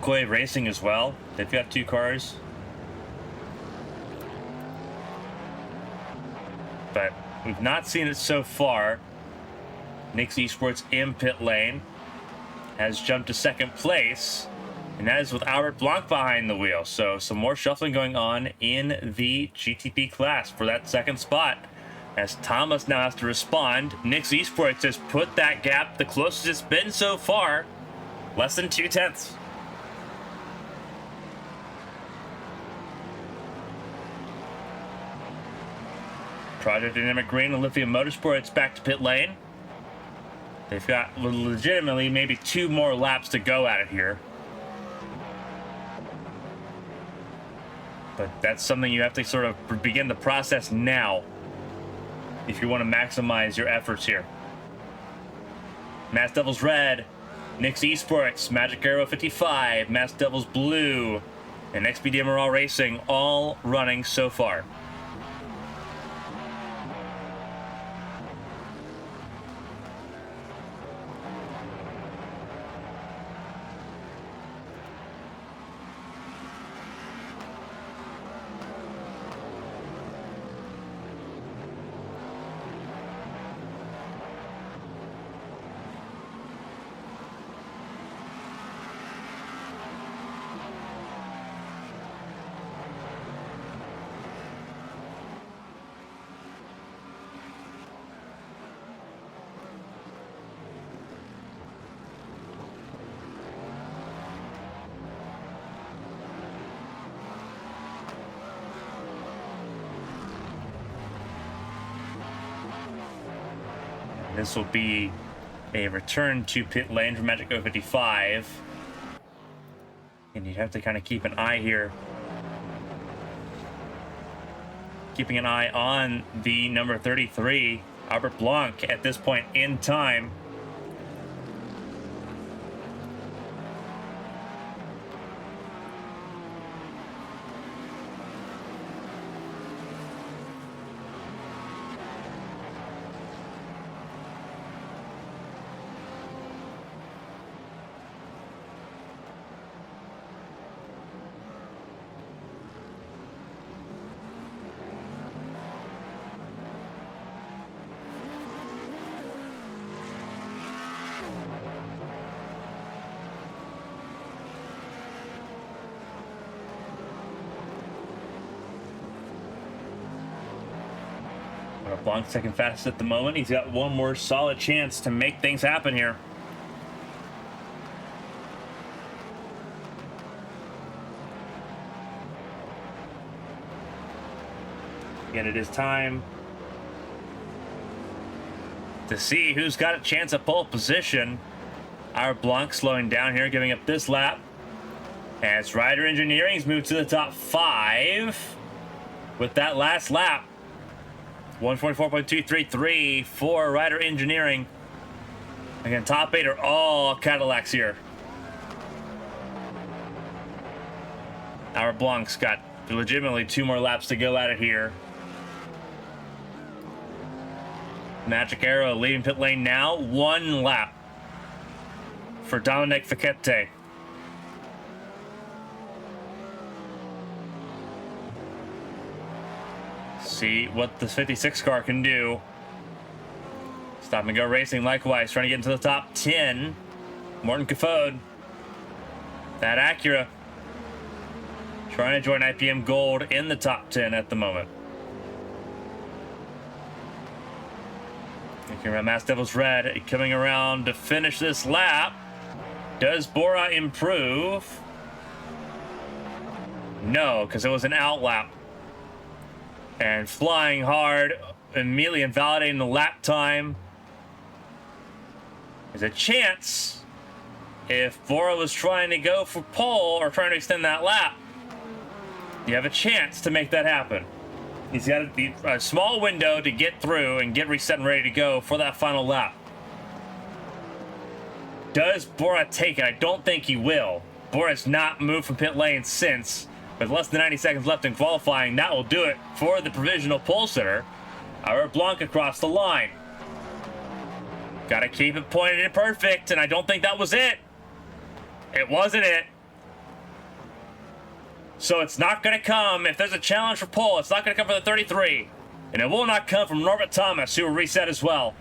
Koi Racing as well. They've got 2 cars. But we've not seen it so far. Nix Esports in pit lane has jumped to second place, and that is with Albert Blanc behind the wheel. So some more shuffling going on in the GTP class for that second spot, as Thomas now has to respond. Nix Esports has put that gap the closest it's been so far, less than 2/10. Project Dynamic Green and Lithium Motorsports back to pit lane. They've got legitimately maybe 2 more laps to go at it here. But that's something you have to sort of begin the process now if you want to maximize your efforts here. Mass Devils Red, Nix Esports, Magic Arrow 55, Mass Devils Blue, and XPD Emerald Racing all running so far. This will be a return to pit lane for Magic 055. And you'd have to kind of keep an eye here. Keeping an eye on the number 33, Albert Blanc, at this point in time. Blanc's second fastest at the moment. He's got one more solid chance to make things happen here. Again, it is time to see who's got a chance at pole position. Our Blanc slowing down here, giving up this lap. As Rider Engineering's moved to the top 5 with that last lap. 144.233 for Rider Engineering. Again, top 8 are all Cadillacs here. Our Blanc's got legitimately 2 more laps to go at it here. Magic Arrow leaving pit lane now. 1 lap for Dominic Fiquete. See what the 56 car can do. Stop and Go Racing likewise trying to get into the top 10. Morton Caffode, that Acura, trying to join IPM Gold in the top 10 at the moment. Thinking around Mass Devil's Red coming around to finish this lap. Does Bora improve? No, because it was an out lap. And flying hard, immediately invalidating the lap time. There's a chance if Bora was trying to go for pole or trying to extend that lap, you have a chance to make that happen. He's got a small window to get through and get reset and ready to go for that final lap. Does Bora take it? I don't think he will. Bora's not moved from pit lane since. With less than 90 seconds left in qualifying, that will do it for the provisional pole sitter. Our Blanc across the line. Got to keep it pointed and perfect, and I don't think that was it. It wasn't it. So it's not going to come. If there's a challenge for pole, it's not going to come for the 33. And it will not come from Norbert Thomas, who will reset as well.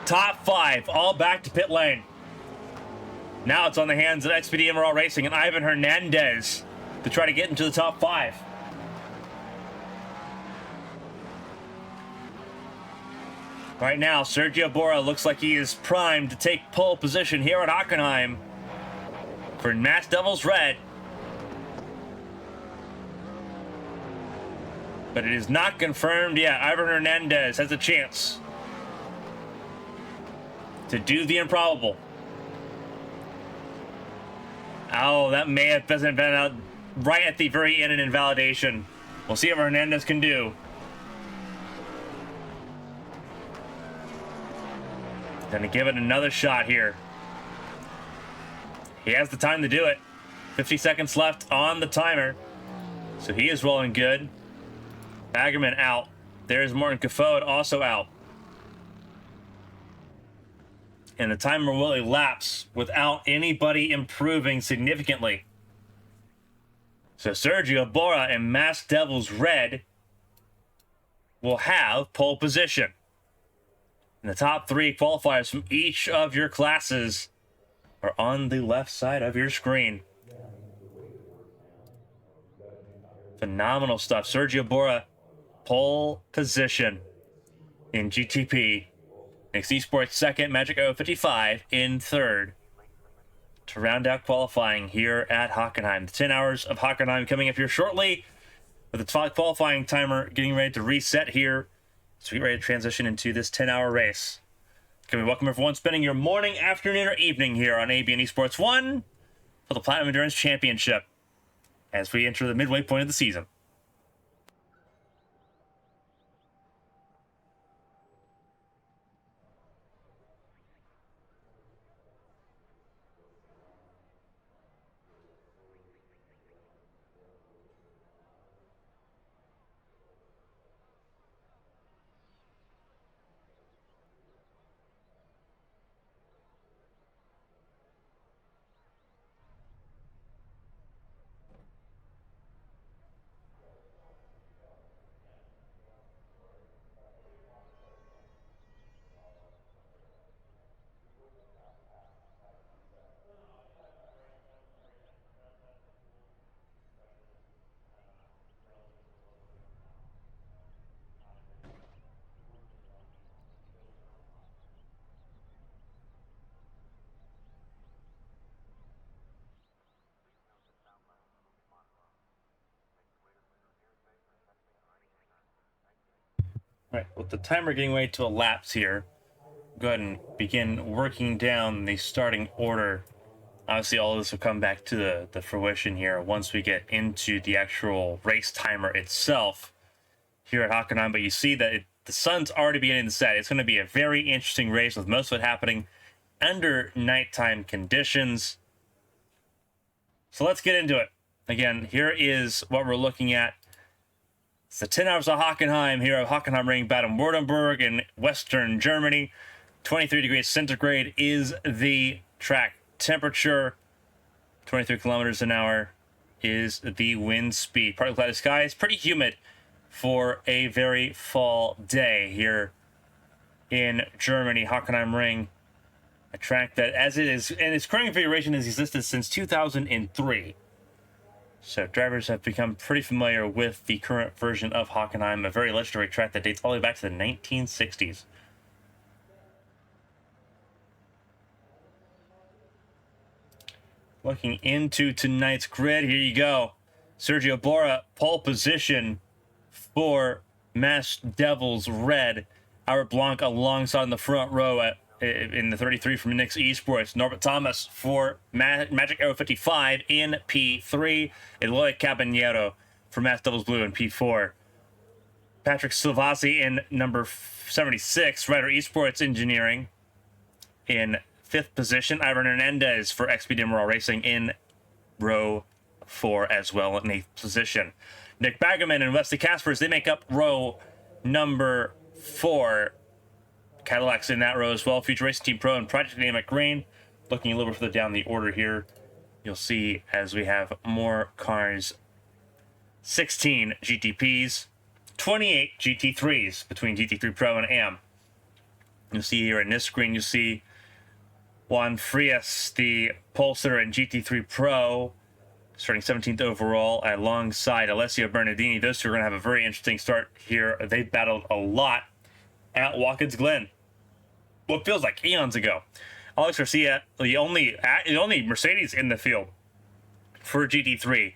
Top 5, all back to pit lane. Now it's on the hands of XPD Emerald Racing and Ivan Hernandez to try to get into the top 5. Right now, Sergio Bora looks like he is primed to take pole position here at Hockenheim for Mass Devil's Red. But it is not confirmed yet. Ivan Hernandez has a chance to do the improbable. Oh, that may have been out right at the very end in invalidation. We'll see what Hernandez can do. Gonna give it another shot here. He has the time to do it. 50 seconds left on the timer. So he is rolling good. Baggerman out. There's Morton Caffode also out. And the timer will elapse without anybody improving significantly. So Sergio Bora and Mass Devil's Red will have pole position. And the top 3 qualifiers from each of your classes are on the left side of your screen. Phenomenal stuff. Sergio Bora, pole position in GTP. Next Esports second, Magic 055 in third. To round out qualifying here at Hockenheim. The 10 hours of Hockenheim coming up here shortly. With the qualifying timer getting ready to reset here So we get ready to transition into this 10-hour race. Can we welcome everyone spending your morning, afternoon, or evening here on ABN Esports 1 for the Platinum Endurance Championship as we enter the midway point of the season. All right, with the timer getting ready to elapse here, go ahead and begin working down the starting order. Obviously, all of this will come back to the fruition here once we get into the actual race timer itself here at Hockenheim. But you see that the sun's already beginning to set. It's going to be a very interesting race with most of it happening under nighttime conditions. So let's get into it. Again, here is what we're looking at. It's the 10 hours of Hockenheim here at Hockenheimring Baden-Wurttemberg in Western Germany. 23 degrees centigrade is the track temperature. 23 kilometers an hour is the wind speed. Partly cloudy skies, pretty humid for a very fall day here in Germany. Hockenheimring, a track that, as it is, and its current configuration has existed since 2003. So drivers have become pretty familiar with the current version of Hockenheim, a very legendary track that dates all the way back to the 1960s. Looking into tonight's grid, here you go. Sergio Bora, pole position for Mass Devils Red. Albert Blanc alongside in the front row in the 33 from Nix Esports. Norbert Thomas for Magic Arrow 55 in P3. Eloy Caballero for Mass Devils Blue in P4. Patrick Silvasi in number 76. Ryder Esports Engineering in 5th position. Ivan Hernandez for XP Demerol Racing in row 4 as well in 8th position. Nick Baggerman and Wesley Caspers, they make up row number 4. Cadillacs in that row as well. Future Racing Team Pro and Project Dynamic Green. Looking a little bit further down the order here, you'll see as we have more cars. 16 GTPs, 28 GT3s between GT3 Pro and AM. You'll see here in this screen, you'll see Juan Frias, the pole sitter in GT3 Pro, starting 17th overall alongside Alessio Bernardini. Those two are going to have a very interesting start here. They battled a lot at Watkins Glen what feels like eons ago. Alex Garcia, the only Mercedes in the field for GT3.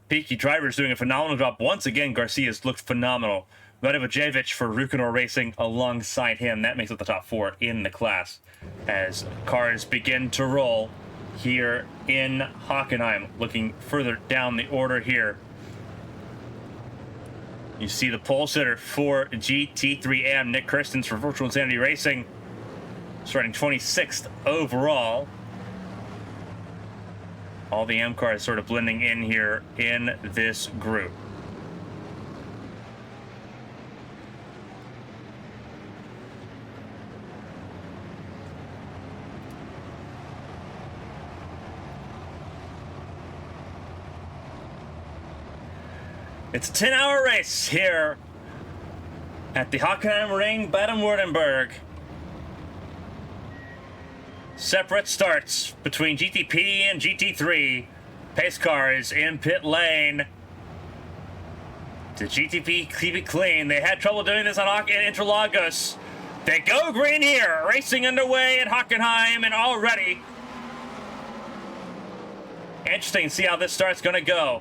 Peaky drivers doing a phenomenal job. Once again, Garcia's looked phenomenal. Radovajevic for Rukinor Racing alongside him. That makes up the top 4 in the class as cars begin to roll here in Hockenheim. Looking further down the order here, you see the pole sitter for GT3M, Nick Kirstens for Virtual Insanity Racing, starting 26th overall. All the M cars sort of blending in here in this group. It's a 10-hour race here at the Hockenheimring Baden-Wurttemberg. Separate starts between GTP and GT3. Pace cars in pit lane. Did GTP keep it clean? They had trouble doing this on Interlagos. They go green here. Racing underway at Hockenheim, and already interesting to see how this start's going to go.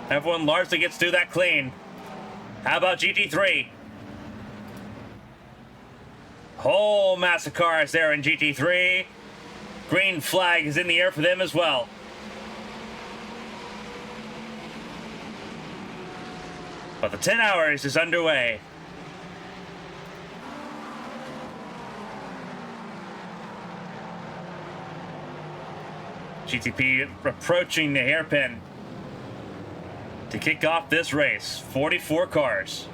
Everyone largely gets through that clean. How about GT3? Whole mass of cars there in GT3. Green flag is in the air for them as well. But the 10 hours is underway. GTP approaching the hairpin to kick off this race. 44 cars,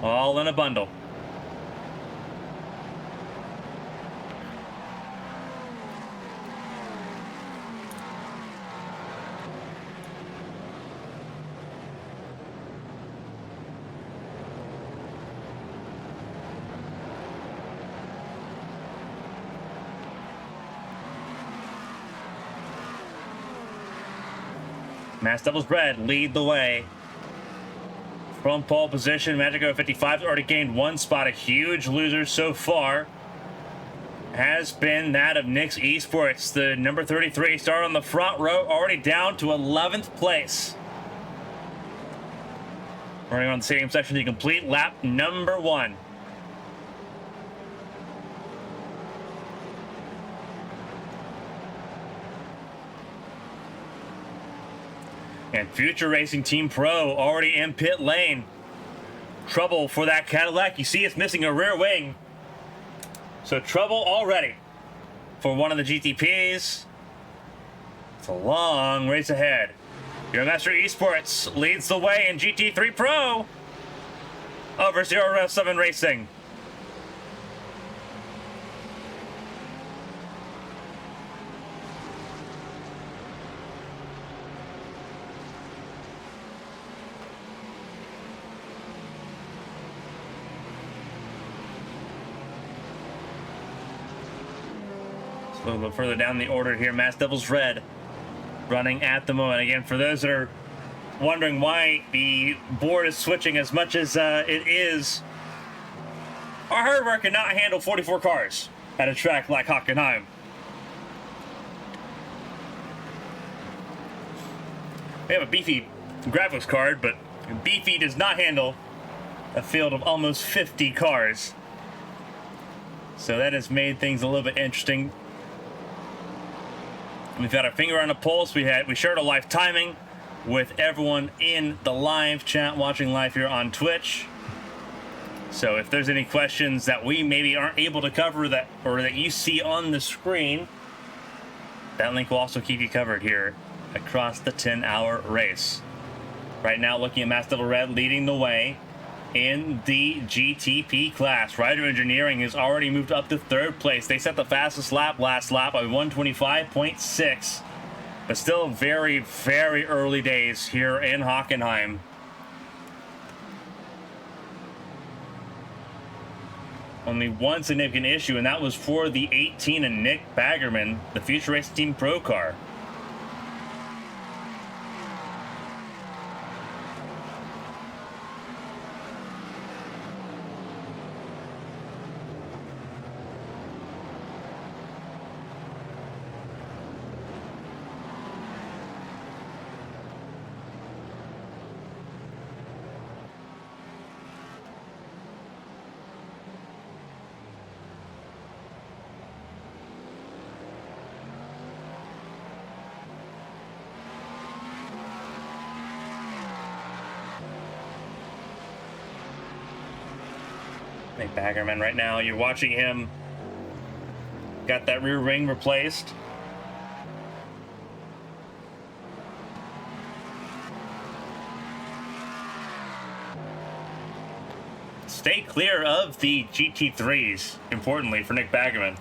all in a bundle. Mass Devils Red lead the way. From pole position, Magico 55's already gained one spot. A huge loser so far has been that of Nick's Esports. The number 33 star on the front row, already down to 11th place. Running on the stadium section to complete lap number 1. And Future Racing Team Pro already in pit lane. Trouble for that Cadillac. You see it's missing a rear wing. So trouble already for one of the GTPs. It's a long race ahead. Your Master Esports leads the way in GT3 Pro over 0-7 Racing. A little bit further down the order here, Mass Devils Red running at the moment. Again, for those that are wondering why the board is switching as much as it is, our hardware cannot handle 44 cars at a track like Hockenheim. We have a beefy graphics card, but beefy does not handle a field of almost 50 cars. So that has made things a little bit interesting. We've got our finger on the pulse. We shared a live timing with everyone in the live chat watching live here on Twitch. So if there's any questions that we maybe aren't able to cover that you see on the screen, that link will also keep you covered here across the 10-hour race. Right now, looking at Mass Devil Red leading the way in the GTP class. Rider Engineering has already moved up to 3rd place. They set the fastest lap last lap by 125.6. But still very, very early days here in Hockenheim. Only one significant issue, and that was for the 18 and Nick Baggerman, the Future Racing Team Pro car. Nick Baggerman right now, you're watching him. Got that rear wing replaced. Stay clear of the GT3s, importantly, for Nick Baggerman.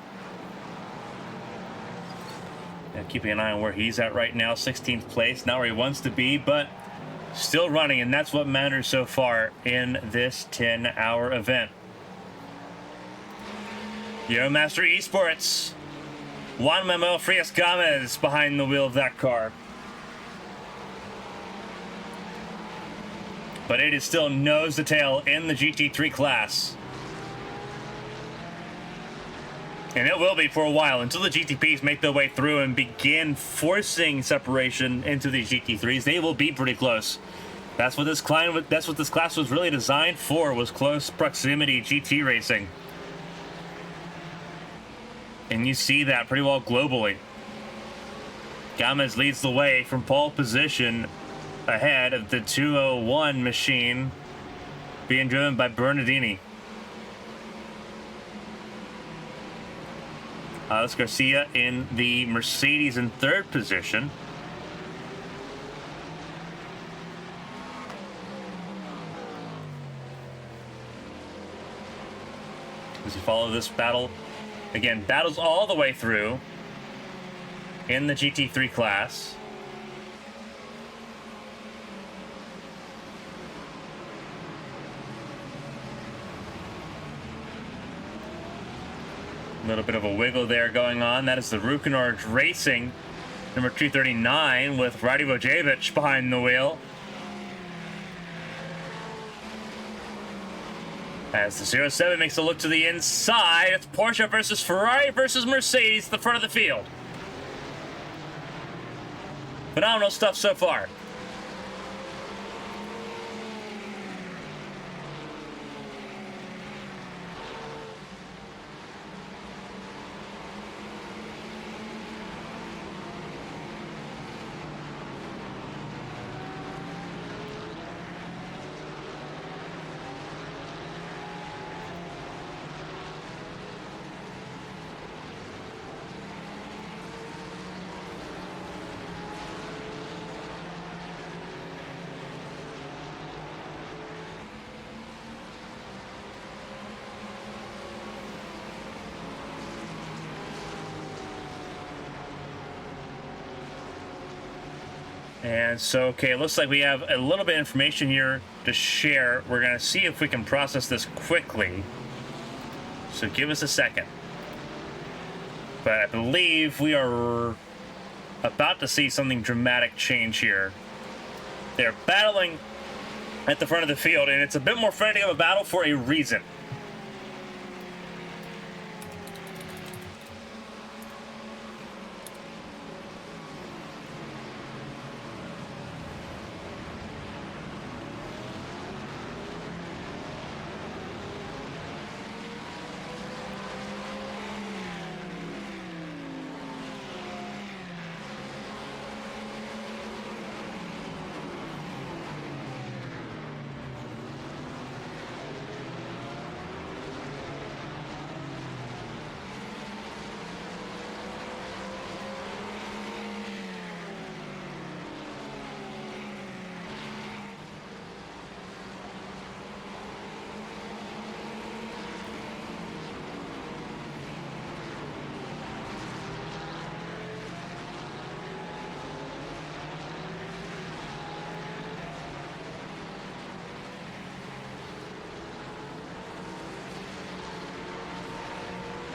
Keeping an eye on where he's at right now, 16th place, not where he wants to be, but still running, and that's what matters so far in this 10-hour event. Master Esports, Juan Manuel Frias Gomez behind the wheel of that car. But it is still nose to tail in the GT3 class. And it will be for a while until the GTPs make their way through and begin forcing separation into these GT3s. They will be pretty close That's what this class was really designed for, was close proximity GT racing. And you see that pretty well globally. Gomez leads the way from pole position ahead of the 201 machine being driven by Bernardini. Alex Garcia in the Mercedes in third position. As you follow this battle, again, battles all the way through in the GT3 class. A little bit of a wiggle there going on. That is the Rukenord Racing, number 239, with Radivojevic behind the wheel. As the 07 makes a look to the inside, it's Porsche versus Ferrari versus Mercedes at the front of the field. Phenomenal stuff so far. And so, okay, it looks like we have a little bit of information here to share. We're going to see if we can process this quickly. So give us a second. But I believe we are about to see something dramatic change here. They're battling at the front of the field, and it's a bit more frantic of a battle for a reason.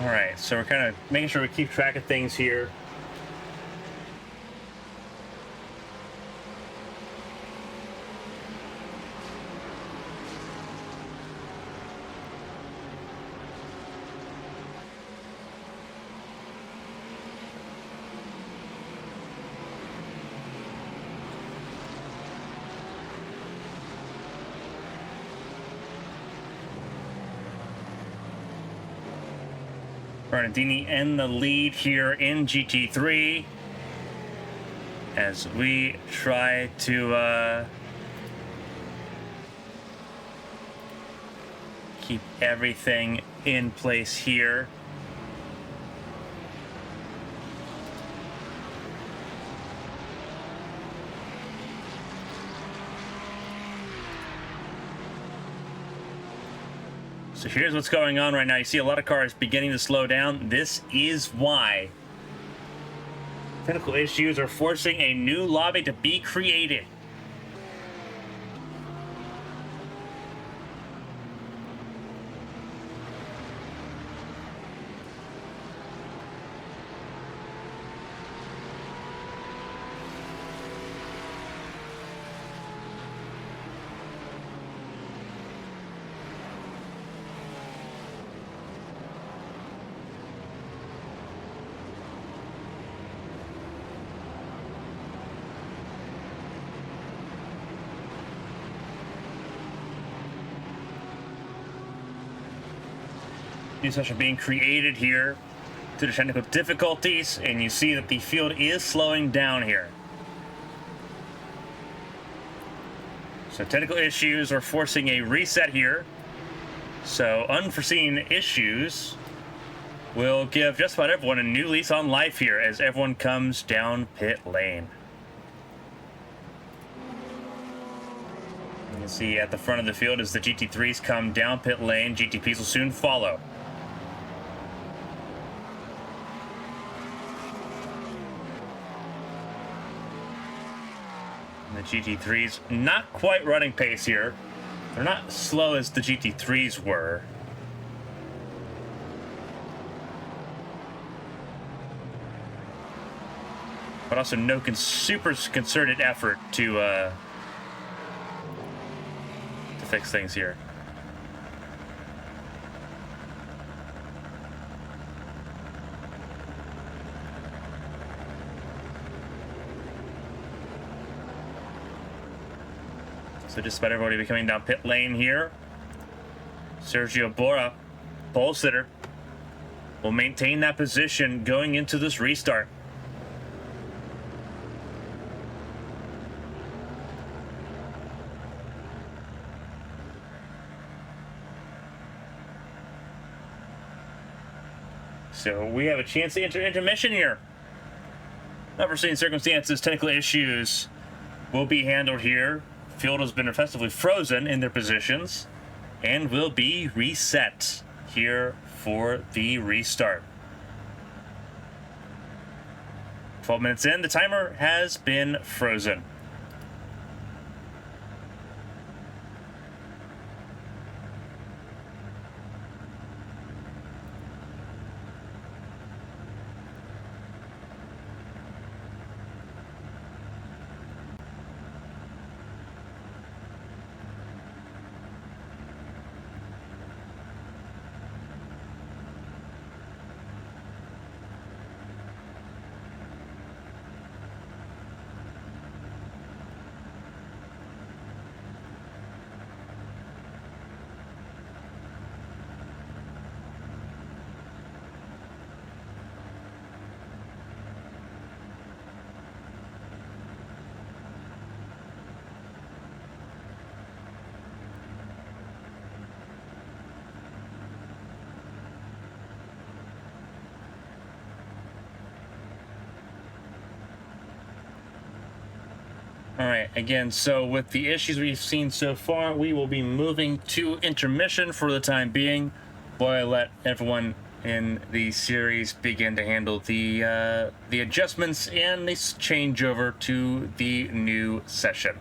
All right, so we're kind of making sure we keep track of things here. Bernardini in the lead here in GT3 as we try to keep everything in place here. So here's what's going on right now. You see a lot of cars beginning to slow down. This is why technical issues are forcing a new lobby to be created. New session being created here due to technical difficulties, and you see that the field is slowing down here. So technical issues are forcing a reset here. So unforeseen issues will give just about everyone a new lease on life here as everyone comes down pit lane. You can see at the front of the field as the GT3s come down pit lane, GTPs will soon follow. And the GT3s not quite running pace here. They're not as slow as the GT3s were. But also no super concerted effort to fix things here. So just about everybody be coming down pit lane here. Sergio Bora, pole sitter, will maintain that position going into this restart. So we have a chance to enter intermission here. Unforeseen circumstances, technical issues will be handled here. Field has been effectively frozen in their positions and will be reset here for the restart. 12 minutes in, the timer has been frozen. All right, again, so with the issues we've seen so far, we will be moving to intermission for the time being, while I let everyone in the series begin to handle the adjustments and this changeover to the new session.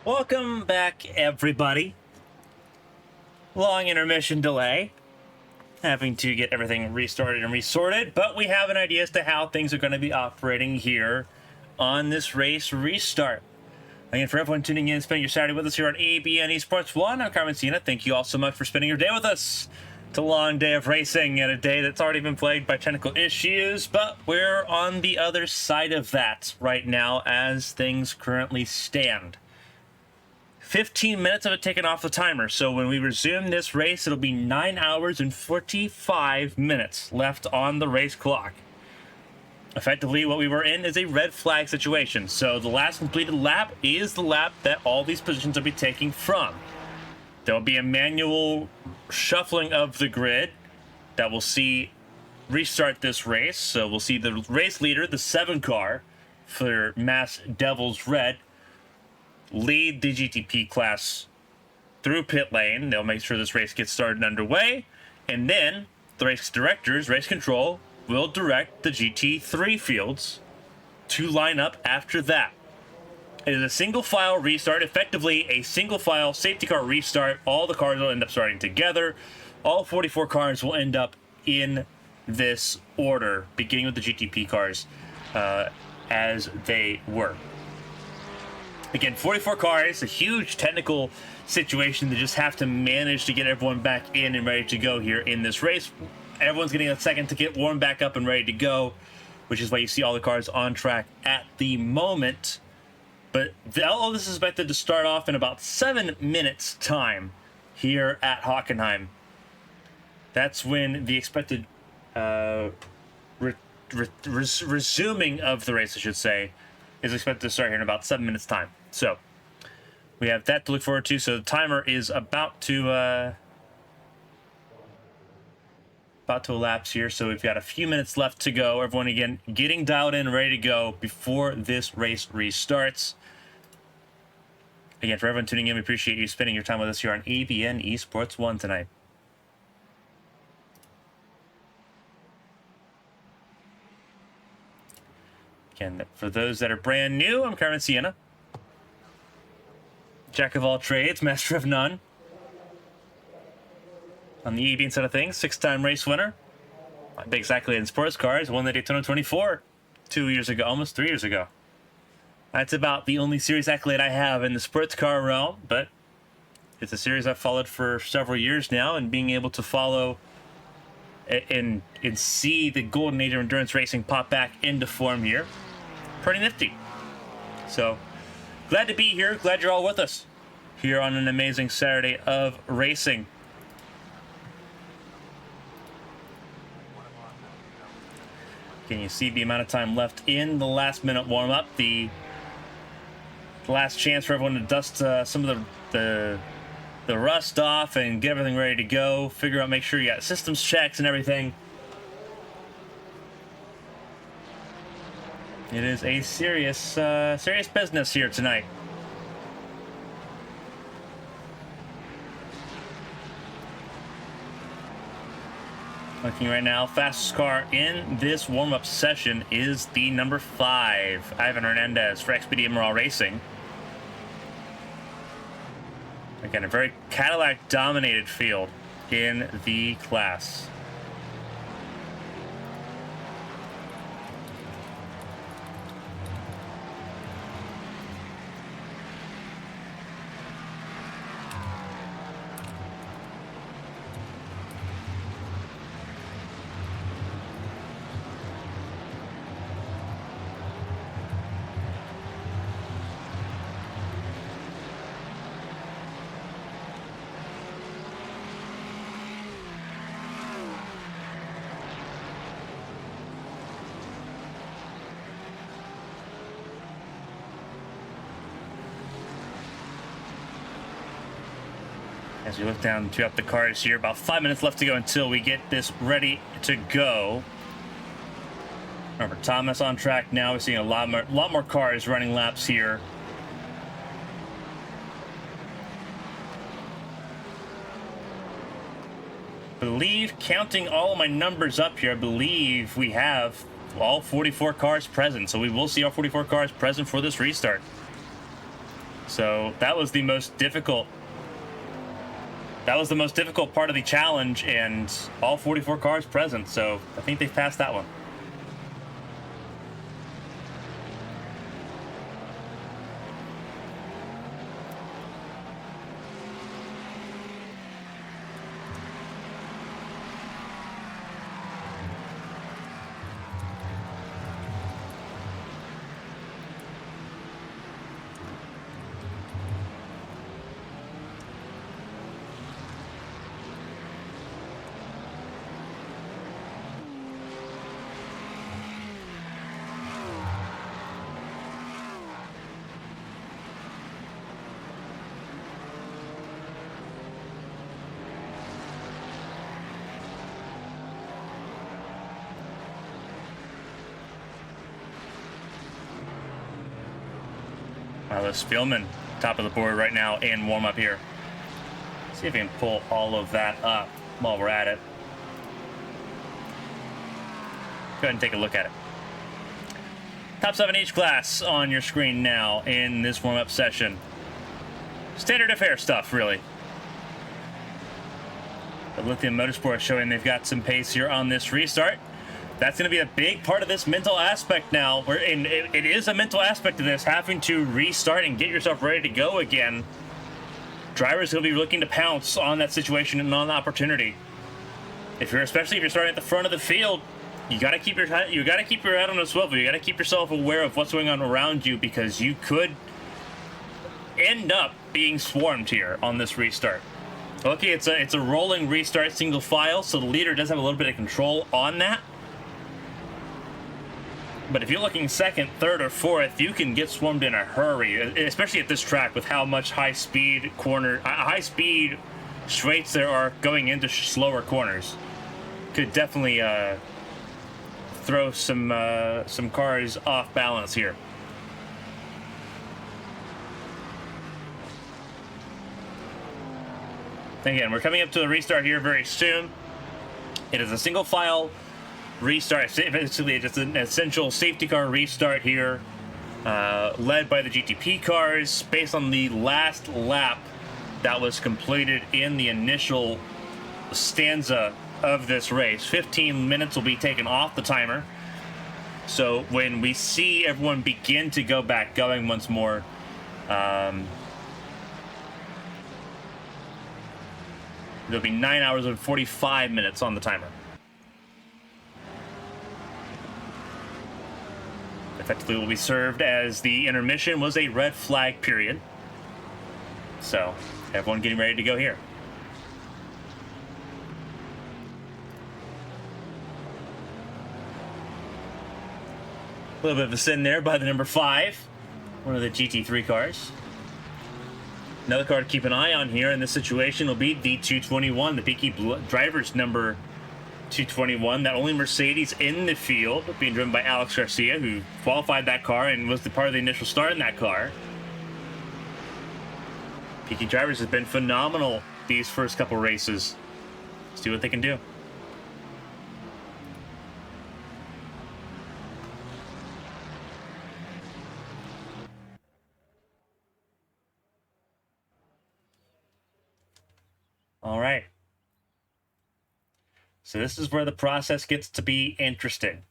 Welcome back, everybody. Long intermission delay. Having to get everything restarted and resorted, but we have an idea as to how things are going to be operating here on this race restart. Again, for everyone tuning in, spending your Saturday with us here on ABN Esports 1, I'm Carmen Sienna. Thank you all so much for spending your day with us. It's a long day of racing and a day that's already been plagued by technical issues, but we're on the other side of that right now as things currently stand. 15 minutes of it taken off the timer, so when we resume this race, it'll be 9 hours and 45 minutes left on the race clock. Effectively, what we were in is a red flag situation, so the last completed lap is the lap that all these positions will be taking from. There'll be a manual shuffling of the grid that will see restart this race, so we'll see the race leader, the 7 car for Mass Devils Red, lead the GTP class through pit lane. They'll make sure this race gets started and underway, and then the race directors, race control, will direct the GT3 fields to line up after that. It is a single file restart, effectively a single file safety car restart. All the cars will end up starting together. All 44 cars will end up in this order, beginning with the GTP cars as they were. Again, 44 cars, a huge technical situation. They just have to manage to get everyone back in and ready to go here in this race. Everyone's getting a second to get warmed back up and ready to go, which is why you see all the cars on track at the moment. But all of this is expected to start off in about 7 minutes time here at Hockenheim. That's when the expected resuming of the race, I should say, is expected to start here in about 7 minutes time. So we have that to look forward to. So the timer is about to elapse here. So we've got a few minutes left to go. Everyone again getting dialed in, ready to go before this race restarts. Again, for everyone tuning in, we appreciate you spending your time with us here on ABN Esports 1 tonight. Again, for those that are brand new, I'm Carmen Sienna. Jack of all trades, master of none. On the ABN side of things, 6-time race winner. Not exactly in sports cars, won the Daytona 24 2 years ago, almost 3 years ago. That's about the only series accolade I have in the sports car realm, but it's a series I've followed for several years now, and being able to follow and see the golden age of endurance racing pop back into form here, pretty nifty. So glad to be here. Glad you're all with us here on an amazing Saturday of racing. Can you see the amount of time left in the last minute warm-up? The last chance for everyone to dust some of the rust off and get everything ready to go. Figure out, make sure you got systems checks and everything. It is a serious business here tonight. Looking right now, fastest car in this warm-up session is the number 5, Ivan Hernandez for XPD Emerald Racing. Again, a very Cadillac-dominated field in the class. As we look down throughout the cars here, about 5 minutes left to go until we get this ready to go. Remember, Thomas on track now. We're seeing a lot more cars running laps here. I believe, counting all of my numbers up here, I believe we have all 44 cars present. So we will see all 44 cars present for this restart. So that was the most difficult. That was the most difficult part of the challenge, and all 44 cars present. So I think they've passed that one. This Spielman, top of the board right now, and warm up here. See if we can pull all of that up while we're at it. Go ahead and take a look at it. Top 7 each class on your screen now in this warm-up session. Standard affair stuff, really. The Lithium Motorsport showing they've got some pace here on this restart. That's going to be a big part of this mental aspect now. It is a mental aspect of this, having to restart and get yourself ready to go again. Drivers will be looking to pounce on that situation and on the opportunity. Especially if you're starting at the front of the field, you got to keep your head on a swivel. You got to keep yourself aware of what's going on around you, because you could end up being swarmed here on this restart. Okay, it's a rolling restart, single file, so the leader does have a little bit of control on that. But if you're looking second, third, or fourth, you can get swarmed in a hurry, especially at this track with how much high-speed straights there are going into slower corners. Could definitely throw some cars off balance here. Again, we're coming up to the restart here very soon. It is a single file restart. Basically, it's an essential safety car restart here, led by the GTP cars based on the last lap that was completed in the initial stanza of this race. 15 minutes will be taken off the timer. So when we see everyone begin to go back going once more, there'll be 9 hours and 45 minutes on the timer. Effectively will be served as the intermission was a red flag period. So, everyone getting ready to go here. A little bit of a sin there by the number 5, one of the GT3 cars. Another car to keep an eye on here in this situation will be the 221, the Peaky Drivers number 221, that only Mercedes in the field, being driven by Alex Garcia, who qualified that car and was the part of the initial start in that car. Peaky Drivers has been phenomenal these first couple races. See what they can do. All right. So this is where the process gets to be interesting.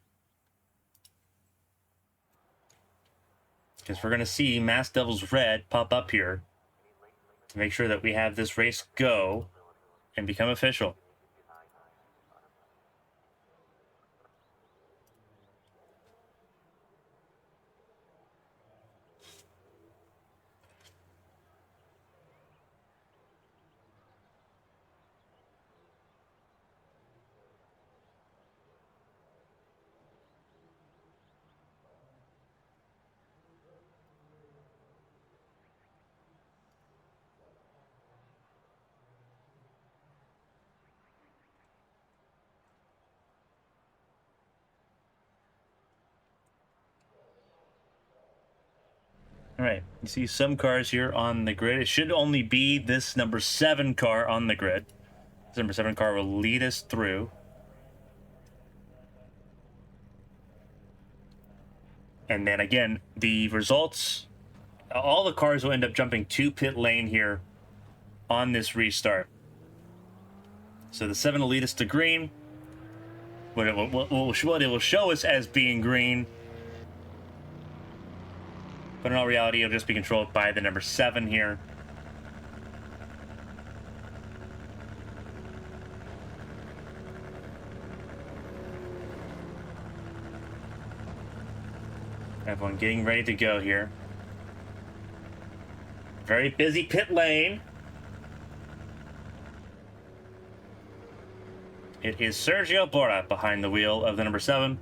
Because we're going to see Mass Devil's Red pop up here to make sure that we have this race go and become official. All right, you see some cars here on the grid. It should only be this number 7 car on the grid. This number 7 car will lead us through. And then again, the results all the cars will end up jumping to pit lane here on this restart. So the 7 will lead us to green. What it will show us as being green. But in all reality, it'll just be controlled by the number 7 here. Everyone getting ready to go here. Very busy pit lane. It is Sergio Bora behind the wheel of the number 7.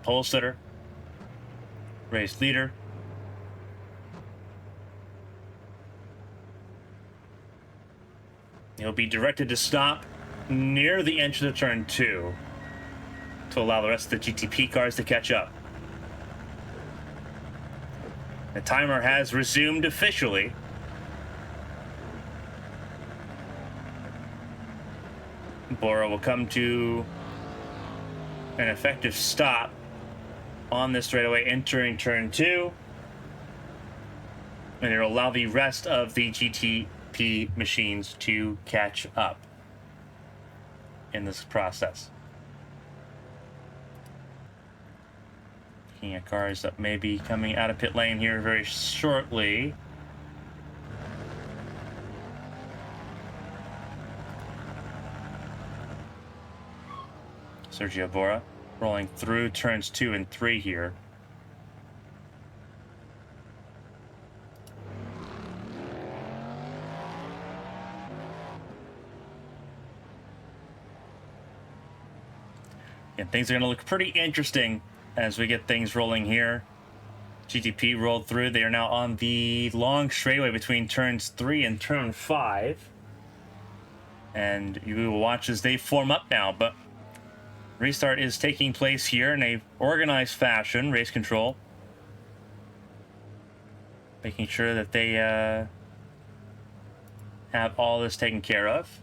Pole sitter. Race leader. He'll be directed to stop near the entrance of turn 2 to allow the rest of the GTP cars to catch up. The timer has resumed officially. Bora will come to an effective stop on this straightaway entering turn 2. And it'll allow the rest of the GTP machines to catch up in this process. Looking at cars that may be coming out of pit lane here very shortly. Sergio Bora rolling through turns 2 and 3 here. And things are going to look pretty interesting as we get things rolling here. GTP rolled through. They are now on the long straightaway between turns 3 and turn 5. And you will watch as they form up now, but restart is taking place here in a organized fashion. Race control making sure that they have all this taken care of.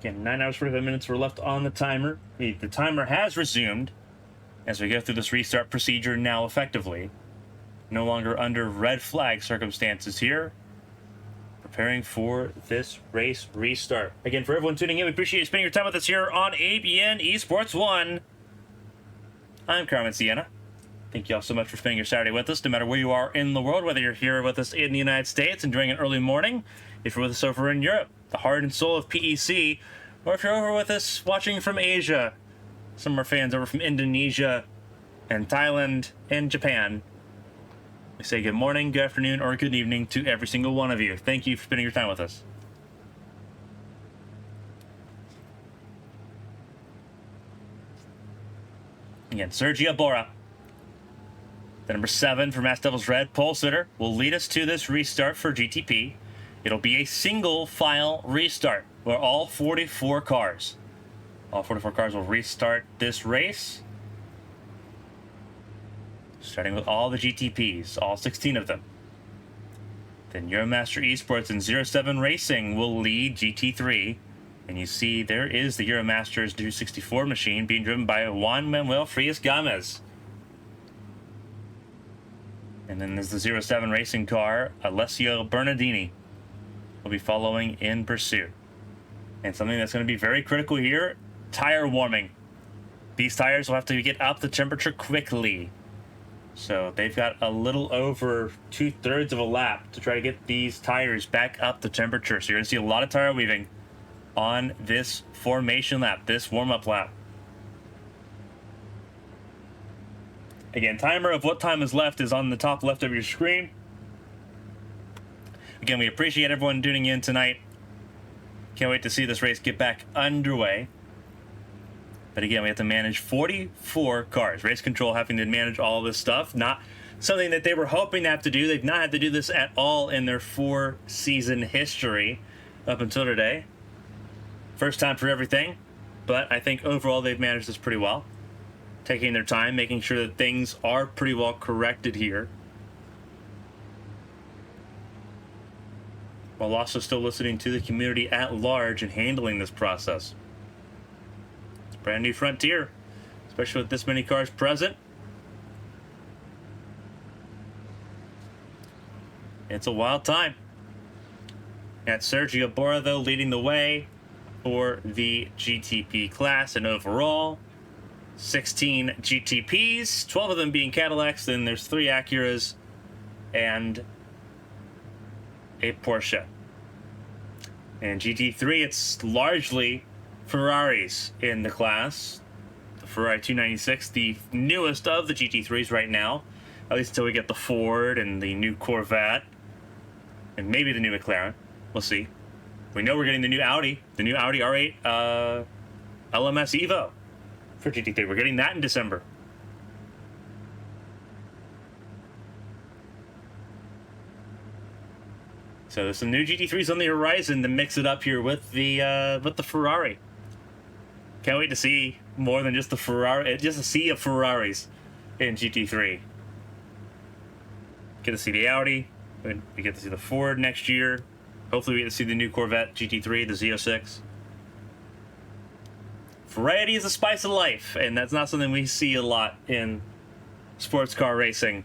Again, 9 hours 45 minutes were left on the timer. The timer has resumed as we go through this restart procedure now effectively. No longer under red flag circumstances here. Preparing for this race restart. Again, for everyone tuning in, we appreciate you spending your time with us here on ABN Esports 1. I'm Carmen, Sienna. Thank you all so much for spending your Saturday with us, no matter where you are in the world, whether you're here with us in the United States enjoying an early morning, if you're with us over in Europe, the heart and soul of PEC, or if you're over with us watching from Asia, some of our fans over from Indonesia and Thailand and Japan. We say good morning, good afternoon, or good evening to every single one of you. Thank you for spending your time with us. Again, Sergio Bora, the number 7 for Mass Devils Red, pole sitter, will lead us to this restart for GTP. It'll be a single file restart where all 44 cars will restart this race. Starting with all the GTPs, all 16 of them. Then Euromaster Esports and 07 Racing will lead GT3. And you see there is the Euromaster's 264 machine being driven by Juan Manuel Frias Gomez. And then there's the 07 Racing car, Alessio Bernardini, will be following in pursuit. And something that's going to be very critical here, tire warming. These tires will have to get up the temperature quickly. So they've got a little over 2/3 of a lap to try to get these tires back up the temperature. So you're going to see a lot of tire weaving on this formation lap, this warm-up lap. Again, timer of what time is left is on the top left of your screen. Again, we appreciate everyone tuning in tonight. Can't wait to see this race get back underway. But again, we have to manage 44 cars. Race control having to manage all this stuff. Not something that they were hoping to have to do. They've not had to do this at all in their 4-season history up until today. First time for everything. But I think overall they've managed this pretty well. Taking their time, making sure that things are pretty well corrected here. while also still listening to the community at large and handling this process. It's a brand new frontier, especially with this many cars present. It's a wild time. Got Sergio Bora, though, leading the way for the GTP class, and overall 16 GTPs, 12 of them being Cadillacs. Then there's 3 Acuras and a Porsche. And GT3, it's largely Ferraris in the class. The Ferrari 296, the newest of the GT3s right now, at least until we get the Ford and the new Corvette and maybe the new McLaren. We'll see. We know we're getting the new Audi R8 LMS Evo for GT3. We're getting that in December. So there's some new GT3s on the horizon to mix it up here with the Ferrari. Can't wait to see more than just the Ferrari, just a sea of Ferraris in GT3. Get to see the Audi. We get to see the Ford next year. Hopefully we get to see the new Corvette GT3, the Z06. Variety is the spice of life, and that's not something we see a lot in sports car racing.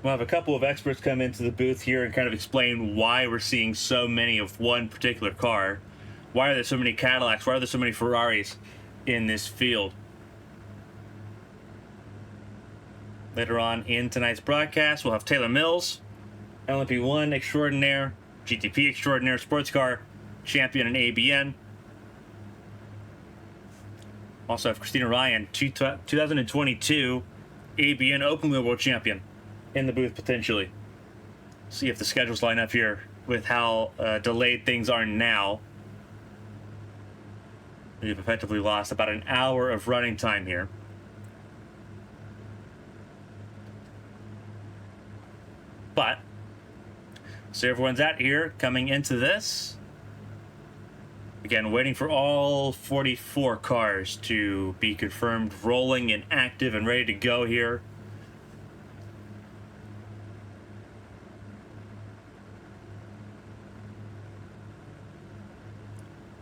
We'll have a couple of experts come into the booth here and kind of explain why we're seeing so many of one particular car. Why are there so many Cadillacs? Why are there so many Ferraris in this field? Later on in tonight's broadcast, we'll have Taylor Mills, LMP1 extraordinaire, GTP extraordinaire, sports car champion in ABN. Also have Christina Ryan, 2022 ABN Open Wheel World Champion, in the booth potentially. See if the schedules line up here with how delayed things are now. We've effectively lost about an hour of running time here. But, so everyone's out here coming into this. Again, waiting for all 44 cars to be confirmed, rolling and active and ready to go here.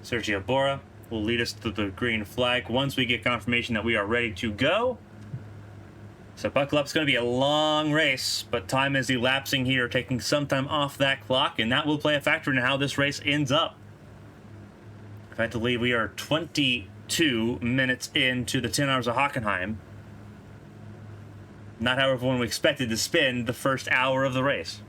Sergio Bora will lead us to the green flag once we get confirmation that we are ready to go. So buckle up, it's going to be a long race, but time is elapsing here, taking some time off that clock, and that will play a factor in how this race ends up. Effectively, we are 22 minutes into the 10 hours of Hockenheim. Not how everyone expected to spend the first hour of the race.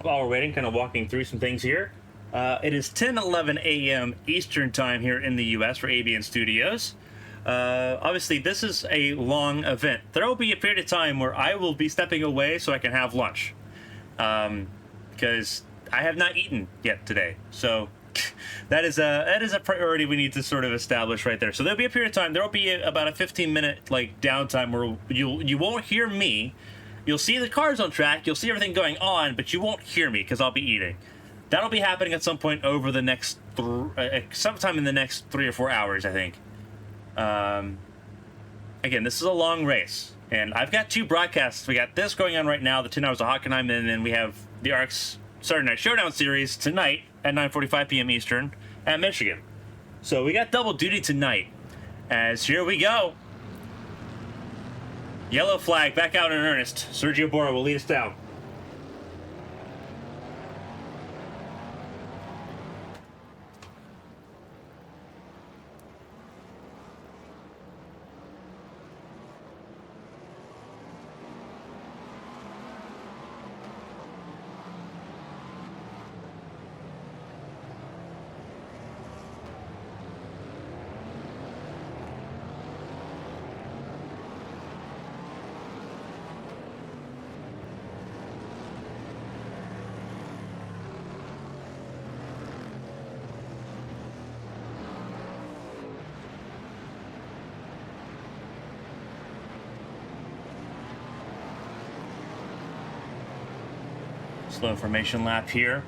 While we're waiting, kind of walking through some things here. It is 10:11 a.m. Eastern time here in the U.S. for ABN Studios. Obviously, this is a long event. There will be a period of time where I will be stepping away so I can have lunch, because I have not eaten yet today. So that is a priority we need to sort of establish right there. So there'll be a period of time. There will be about a 15-minute like downtime where you won't hear me. You'll see the cars on track, you'll see everything going on, but you won't hear me because I'll be eating. That'll be happening at some point over the next, sometime in the next 3 or 4 hours, I think. Again, this is a long race, and I've got 2 broadcasts. We got this going on right now, the 10 hours of Hockenheim, and then we have the ARC's Saturday Night Showdown series tonight at 9:45 p.m. Eastern at Michigan. So we got double duty tonight, as here we go. Yellow flag back out in earnest. Sergio Bora will lead us down. Slow information lap here.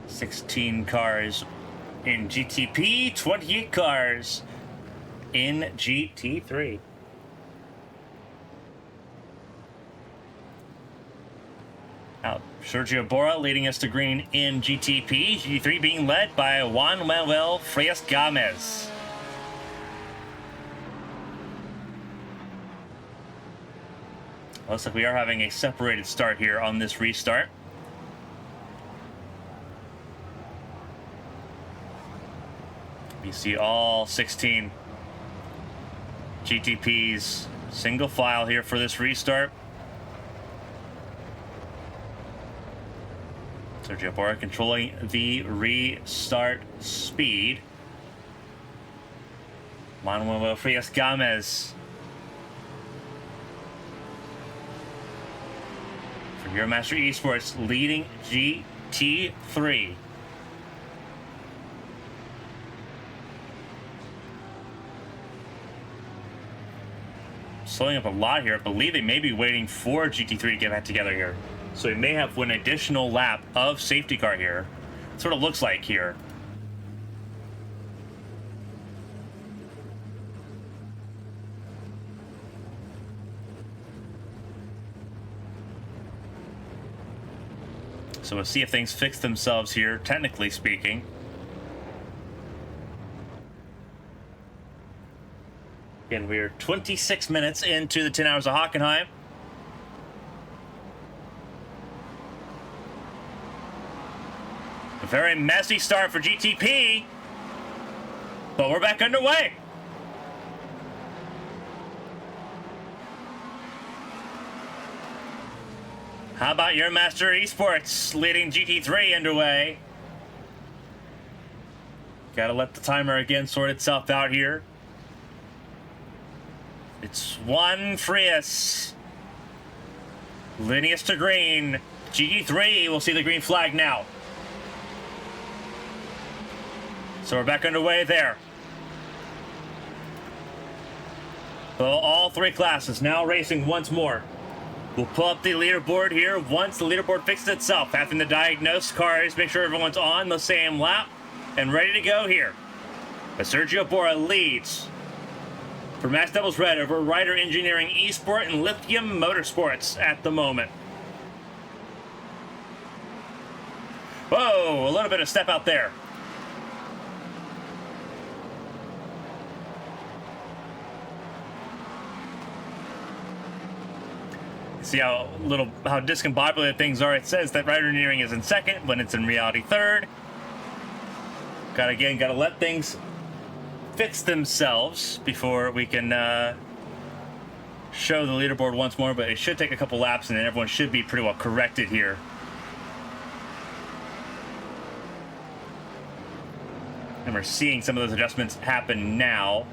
16 cars in GTP, 28 cars in GT3. Out Sergio Bora leading us to green in GTP. GT3 being led by Juan Manuel Frias Gomez. Looks like we are having a separated start here on this restart. You see all 16 GTPs single file here for this restart. Sergio Bora controlling the restart speed. Manuel Frias Gomez from Euromaster Esports leading GT3. Slowing up a lot here. I believe they may be waiting for GT3 to get back together here. So we may have an additional lap of safety car here. That's what it looks like here. So we'll see if things fix themselves here, technically speaking. Again, we're 26 minutes into the 10 hours of Hockenheim. A very messy start for GTP, but we're back underway. How about Euromaster Esports leading GT3 underway? Gotta let the timer again sort itself out here. It's Juan Frias leading us to green. GT3 will see the green flag now. So we're back underway there. So all three classes now racing once more. We'll pull up the leaderboard here once the leaderboard fixes itself. Having to diagnose cars, make sure everyone's on the same lap and ready to go here. But Sergio Bora leads for Max Devils Red over Ryder Engineering Esport and Lithium Motorsports at the moment. Whoa, a little bit of step out there. See how discombobulated things are. It says that Ryder Engineering is in second when it's in reality third. Gotta let things fix themselves before we can show the leaderboard once more, but it should take a couple laps and then everyone should be pretty well corrected here. And we're seeing some of those adjustments happen now.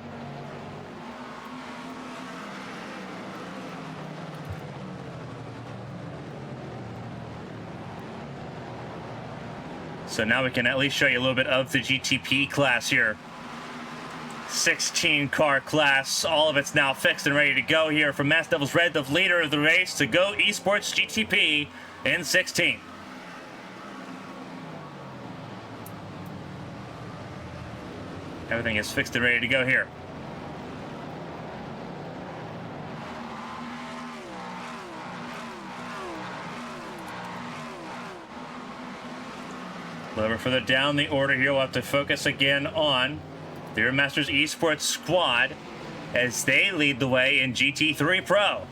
So now we can at least show you a little bit of the GTP class here. 16 car class, all of it's now fixed and ready to go here from Mass Devils Red, the leader of the race, to Go Esports GTP in 16. Everything is fixed and ready to go here. A little bit further down the order here, we'll have to focus again on the Euromasters Esports squad as they lead the way in GT3 Pro.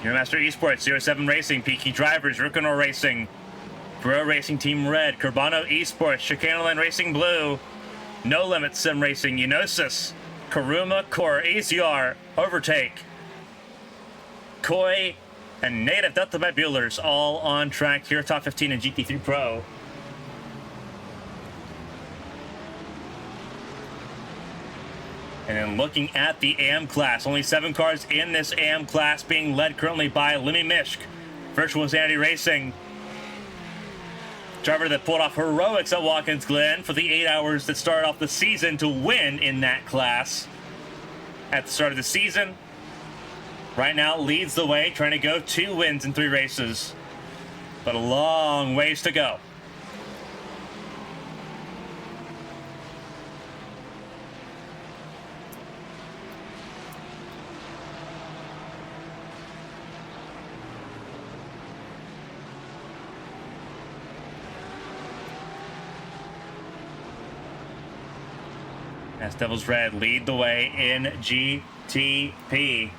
Euromaster Esports, 07 Racing, Peaky Drivers, Rukanor Racing, Pro Racing Team Red, Curbano Esports, Chicaneland Racing Blue, No Limit Sim Racing, Eunosis, Karuma, Core, ACR, Overtake, Koi, and Native Delta by Buellers, all on track here, top 15 in GT3 Pro. And then looking at the AM class, only 7 cars in this AM class being led currently by Lemmy Mishk, Virtual Insanity Racing. Driver that pulled off heroics at Watkins Glen for the 8 hours that started off the season to win in that class at the start of the season. right now leads the way, trying to go 2 wins in 3 races. But a long ways to go. As Devil's Red lead the way in GTP.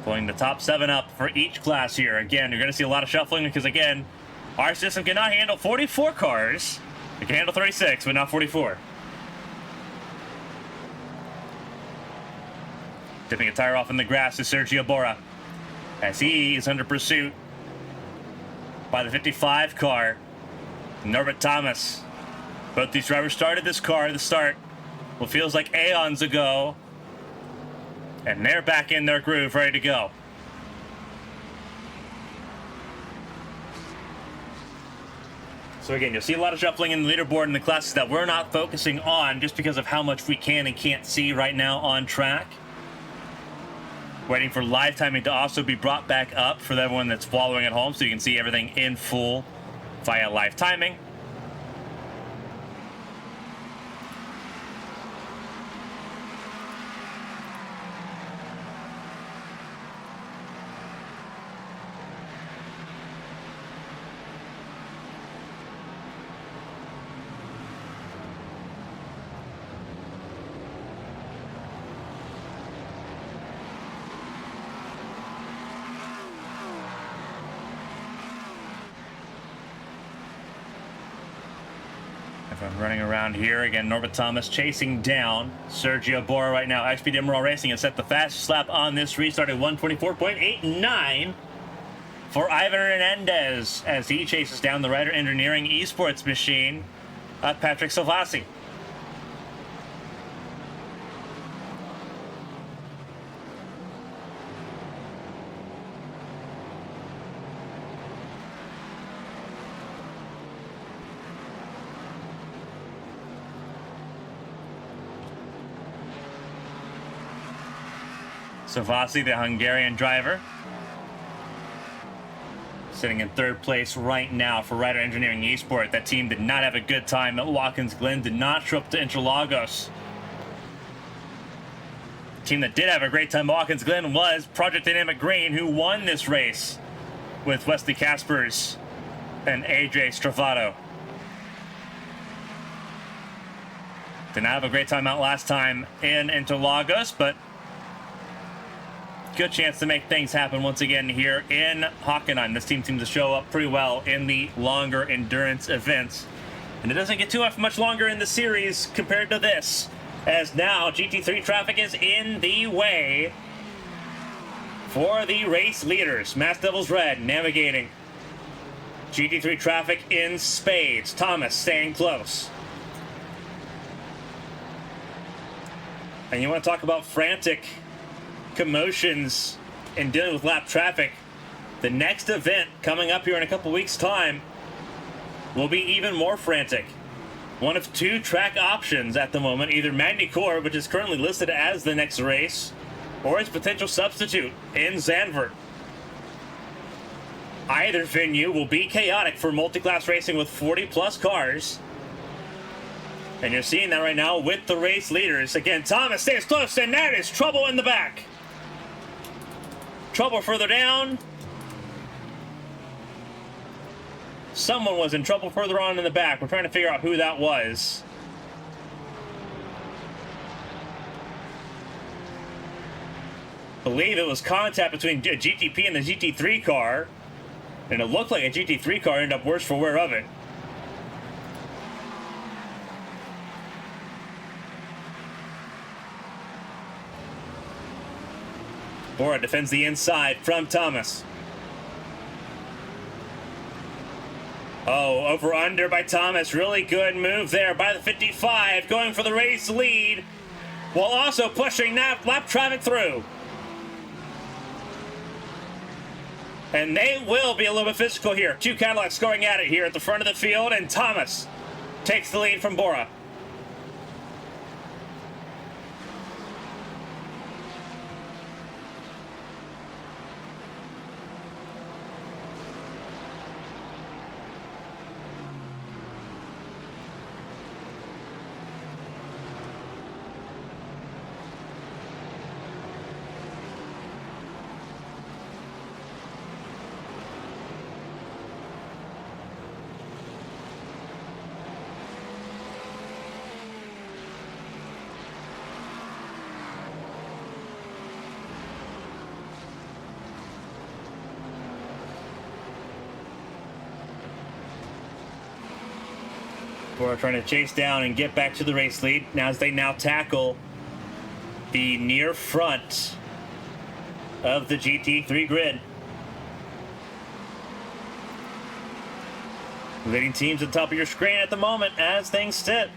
Pulling the top 7 up for each class here. Again, you're going to see a lot of shuffling because, again, our system cannot handle 44 cars. It can handle 36, but not 44. Dipping a tire off in the grass is Sergio Bora, as he is under pursuit by the 55 car, Norbert Thomas. Both these drivers started this car at the start what feels like aeons ago, and they're back in their groove, ready to go. So again, you'll see a lot of shuffling in the leaderboard in the classes that we're not focusing on just because of how much we can and can't see right now on track. Waiting for live timing to also be brought back up for everyone that's following at home so you can see everything in full via live timing. Everyone running around here. Again, Norbert Thomas chasing down Sergio Bora right now. XP Emerald Racing has set the fastest lap on this restart at 124.89 for Ivan Hernandez as he chases down the Rider Engineering Esports machine of Patrick Salvasi. Savasi, the Hungarian driver, sitting in 3rd place right now for Rider Engineering Esport. That team did not have a good time at Watkins Glen, did not show up to Interlagos. The team that did have a great time at Watkins Glen was Project Dynamic Green, who won this race with Wesley Caspers and AJ Stravato. Did not have a great time out last time in Interlagos, but good chance to make things happen once again here in Hockenheim. This team seems to show up pretty well in the longer endurance events. And it doesn't get too much longer in the series compared to this, as now GT3 traffic is in the way for the race leaders. Mass Devils Red navigating GT3 traffic in spades. Thomas staying close. And you want to talk about frantic commotions and dealing with lap traffic. The next event coming up here in a couple weeks' time will be even more frantic. One of 2 track options at the moment, either Magny-Cours, which is currently listed as the next race, or its potential substitute in Zandvoort. Either venue will be chaotic for multi-class racing with 40-plus cars. And you're seeing that right now with the race leaders. Again, Thomas stays close, and that is trouble in the back. Trouble further down. Someone was in trouble further on in the back. We're trying to figure out who that was. I believe it was contact between a GTP and the GT3 car. And it looked like a GT3 car ended up worse for wear of it. Bora defends the inside from Thomas. Oh, over under by Thomas. Really good move there by the 55, going for the race lead, while also pushing that lap traffic through. And they will be a little bit physical here. 2 Cadillacs going at it here at the front of the field, and Thomas takes the lead from Bora. We're trying to chase down and get back to the race lead now as they now tackle the near front of the GT3 grid. Leading teams at the top of your screen at the moment as things sit.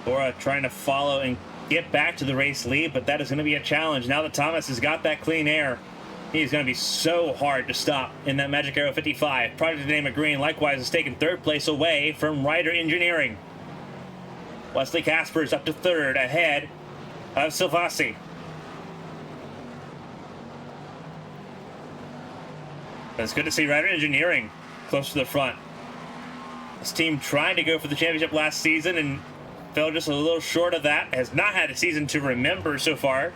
Bora trying to follow and get back to the race lead, but that is going to be a challenge. Now that Thomas has got that clean air, he's going to be so hard to stop in that Magic Arrow 55. Project Dynamic Green likewise has taken third place away from Ryder Engineering. Wesley Caspers up to third, ahead of Silvassi. It's good to see Ryder Engineering close to the front. This team tried to go for the championship last season and fell just a little short of that. Has not had a season to remember so far.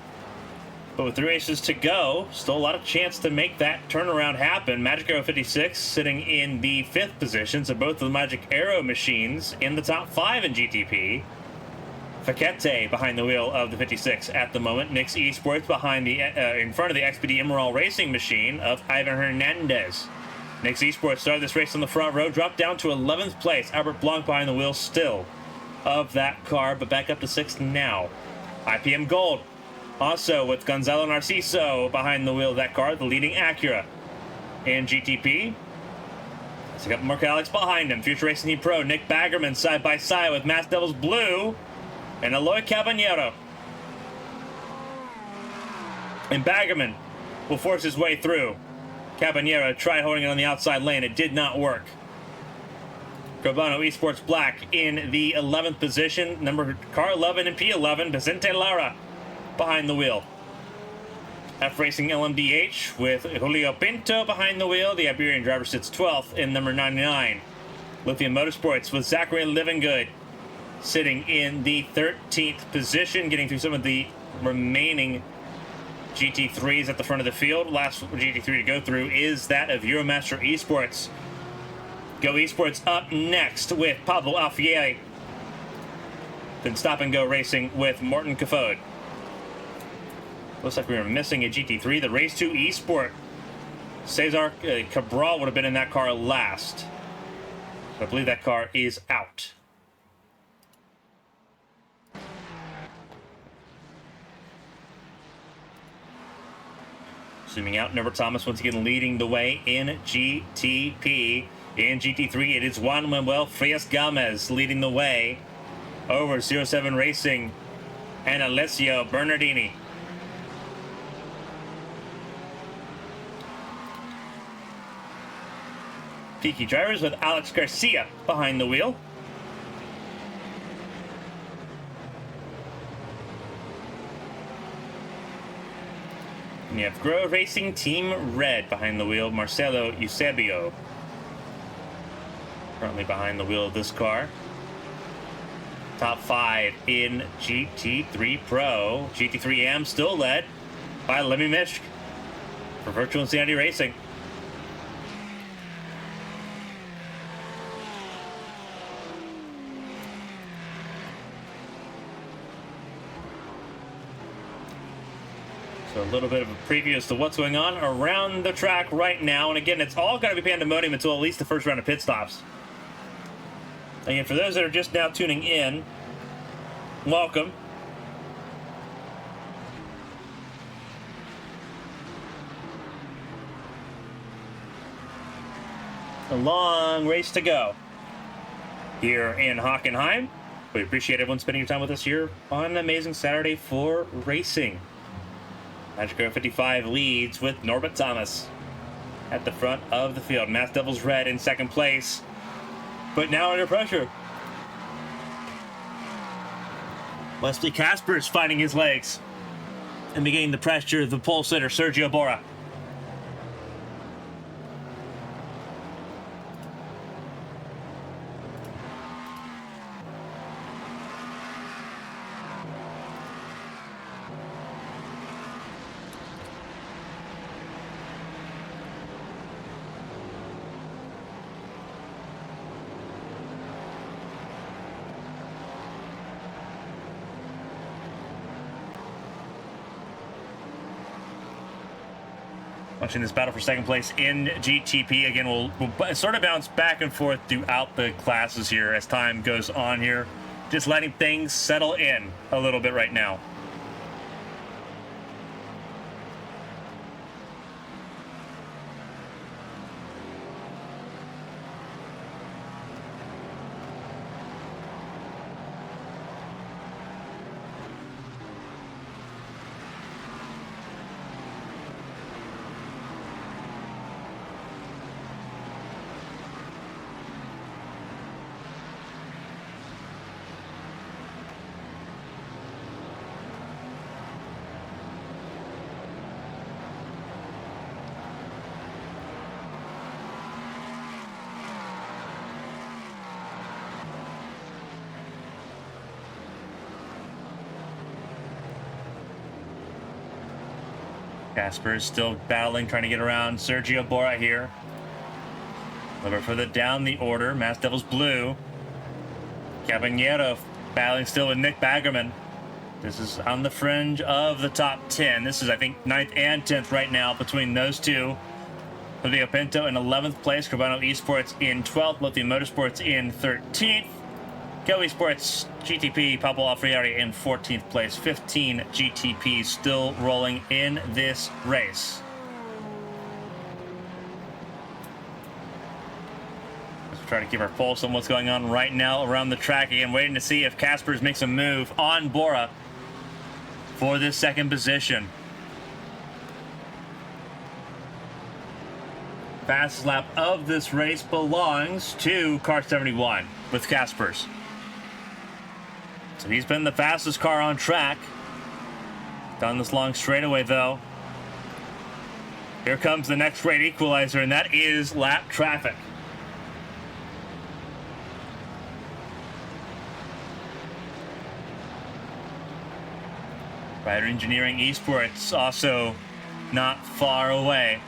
But with 3 races to go, still a lot of chance to make that turnaround happen. Magic Arrow 56 sitting in the 5th position, so both of the Magic Arrow machines in the top 5 in GTP. Faquete behind the wheel of the 56 at the moment. Nix Esports behind the in front of the XPD Emerald Racing machine of Ivan Hernandez. Nix Esports started this race on the front row, dropped down to 11th place. Albert Blanc behind the wheel still of that car, but back up to 6th now. IPM Gold also with Gonzalo Narciso behind the wheel of that car, the leading Acura in GTP. There's a couple more Alex behind him. Future Racing Team Pro Nick Baggerman side by side with Mass Devils Blue and Eloy Caballero. And Baggerman will force his way through. Caballero tried holding it on the outside lane. It did not work. Carbano Esports Black in the 11th position. Car 11 and P11. Vicente Lara behind the wheel. F Racing LMDH with Julio Pinto behind the wheel. The Iberian driver sits 12th in number 99. Lithium Motorsports with Zachary Livingood sitting in the 13th position, getting through some of the remaining GT3s at the front of the field. Last GT3 to go through is that of Euromaster Esports. Go Esports up next with Pablo Alfieri. Then Stop and Go Racing with Morton Cafode. Looks like we were missing a GT3. The Race 2 Esport. Cesar Cabral would have been in that car last. I believe that car is out. Zooming out, Norbert Thomas once again leading the way in GTP. In GT3, it is Juan Manuel Frias Gomez leading the way over 07 Racing and Alessio Bernardini. Peaky drivers with Alex Garcia behind the wheel. And you have Grove Racing Team Red behind the wheel, Marcelo Eusebio. Currently behind the wheel of this car. Top 5 in GT3 Pro. GT3M still led by Lemmy Mishk for Virtual Insanity Racing. So a little bit of a preview as to what's going on around the track right now. And again, it's all going to be pandemonium until at least the first round of pit stops. Again, for those that are just now tuning in, welcome. A long race to go here in Hockenheim. We appreciate everyone spending your time with us here on an amazing Saturday for racing. Magic Arrow 55 leads with Norbert Thomas at the front of the field. Mass Devils Red in second place, but now under pressure. Wesley Caspers finding his legs and beginning the pressure of the pole sitter, Sergio Bora. Watching this battle for second place in GTP. Again, we'll sort of bounce back and forth throughout the classes here as time goes on here. Just letting things settle in a little bit right now. Casper is still battling, trying to get around Sergio Bora here. A little bit further down the order, Mass Devils Blue. Caballero battling still with Nick Baggerman. This is on the fringe of the top 10. This is, I think, 9th and 10th right now between those two. Livio Pinto in 11th place, Carbano Esports in 12th, Lithium Motorsports in 13th. Go Esports, GTP, Pablo Alfriari in 14th place. 15 GTPs still rolling in this race. Let's try to keep our pulse on what's going on right now around the track. Again, waiting to see if Caspers makes a move on Bora for this second position. Fastest lap of this race belongs to car 71 with Caspers. So he's been the fastest car on track. Down this long straightaway, though. Here comes the next great equalizer, and that is lap traffic. Rider Engineering Esports also not far away.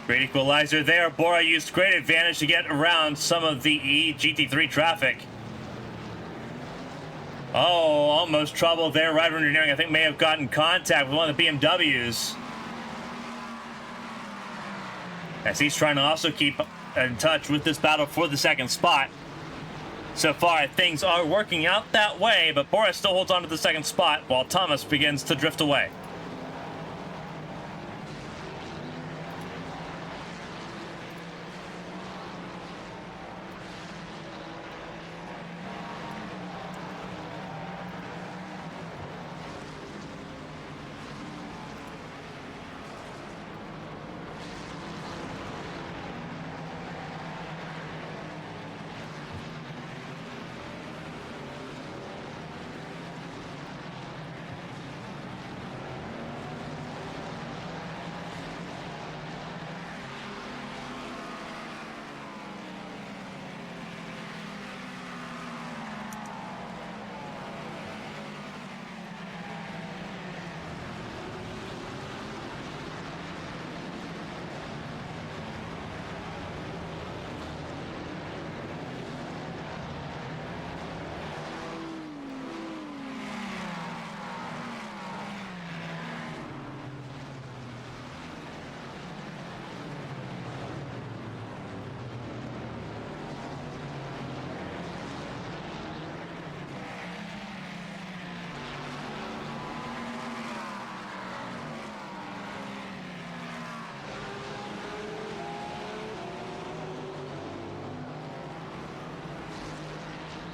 Great equalizer there. Bora used great advantage to get around some of the GT3 traffic. Oh, almost trouble there. Rider Engineering, I think, may have gotten contact with one of the BMWs. As he's trying to also keep in touch with this battle for the second spot. So far, things are working out that way, but Bora still holds on to the second spot while Thomas begins to drift away.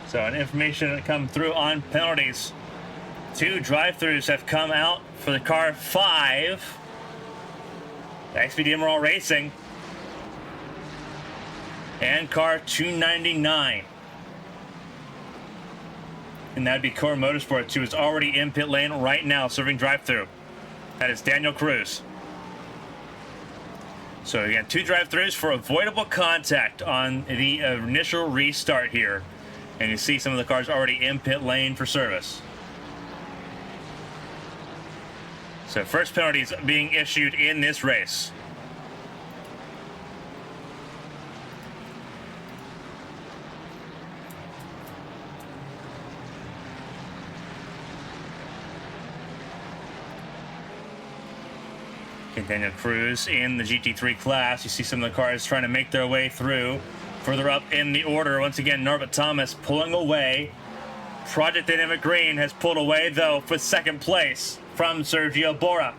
So, an information that come through on penalties. 2 drive-thrus have come out for the car 5. XPD Emerald Racing. And car 299. And that'd be Core Motorsports, who is already in pit lane right now, serving drive-thru. That is Daniel Cruz. So again, 2 drive-thrus for avoidable contact on the initial restart here. And you see some of the cars already in pit lane for service. So first penalties being issued in this race. Continue to cruise in the GT3 class. You see some of the cars trying to make their way through. Further up in the order, once again, Norbert Thomas pulling away. Project Dynamic Green has pulled away, though, for second place from Sergio Bora.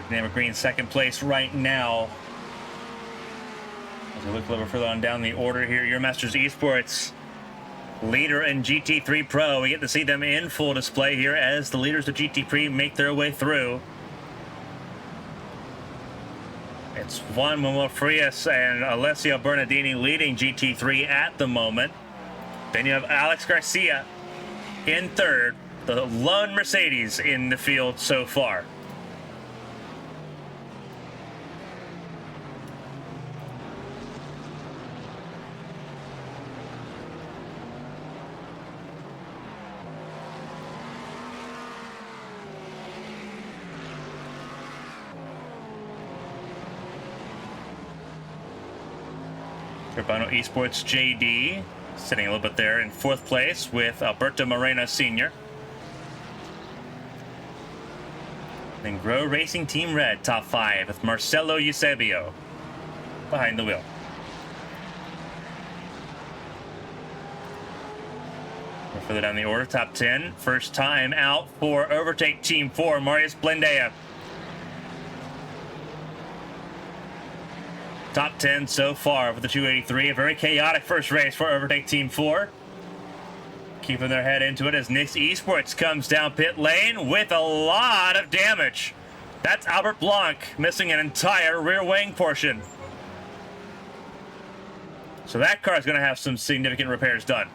Dynamic Green second place right now. As we look a little further on down the order here, Your Masters Esports, leader in GT3 Pro. We get to see them in full display here as the leaders of GT3 make their way through. It's Juan Manuel Frias and Alessio Bernardini leading GT3 at the moment. Then you have Alex Garcia in third, the lone Mercedes in the field so far. Urbano Esports JD sitting a little bit there in fourth place with Alberto Moreno Sr. Then Grow Racing Team Red top 5 with Marcelo Eusebio behind the wheel. We're further down the order, top 10. First time out for Overtake Team 4, Marius Blendea. Top 10 so far for the 283. A very chaotic first race for Overtake Team 4. Keeping their head into it as Nix Esports comes down pit lane with a lot of damage. That's Albert Blanc missing an entire rear wing portion. So that car is going to have some significant repairs done.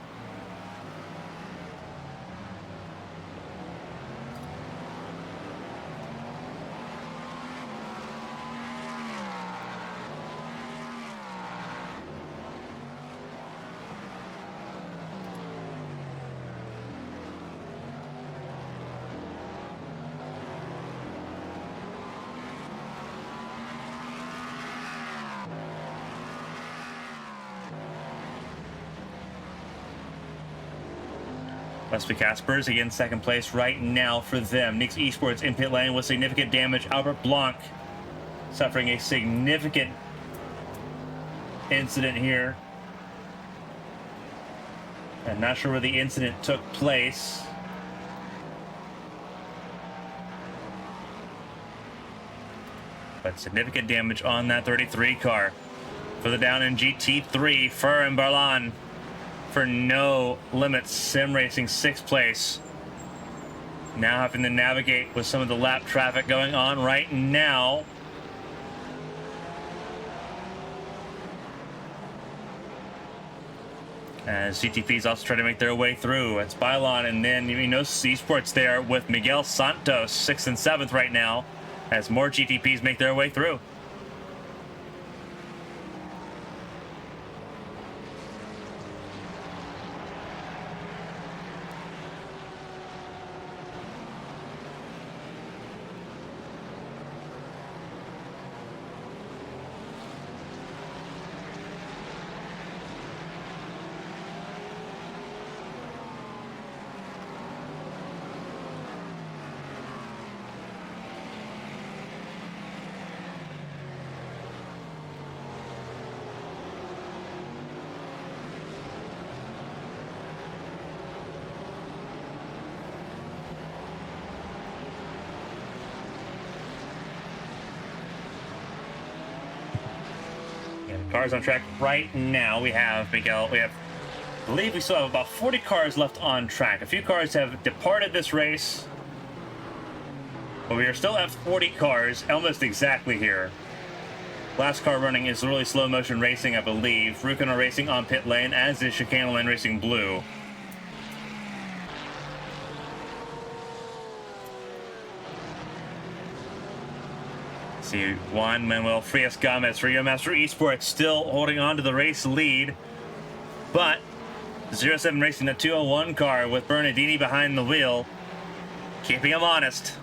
Leslie Caspers again second place right now for them. Nix Esports in pit lane with significant damage. Albert Blanc suffering a significant incident here. I'm not sure where the incident took place. But significant damage on that 33 car. Further down in GT3, Fur and Barlan for No Limits Sim Racing 6th place. Now having to navigate with some of the lap traffic going on right now. As GTP's also trying to make their way through. It's Bylon and then Esports there with Miguel Santos 6th and 7th right now as more GTPs make their way through. Cars on track right now. We have Miguel. I believe we still have about 40 cars left on track. A few cars have departed this race, but we are still at 40 cars, almost exactly here. Last car running is really slow motion racing, I believe. Rukana Racing on pit lane, as is Chicane Lane Racing Blue. See Juan Manuel Frias Gomez for Rio Master Esports still holding on to the race lead, but 07 Racing, the 201 car with Bernardini behind the wheel, keeping him honest.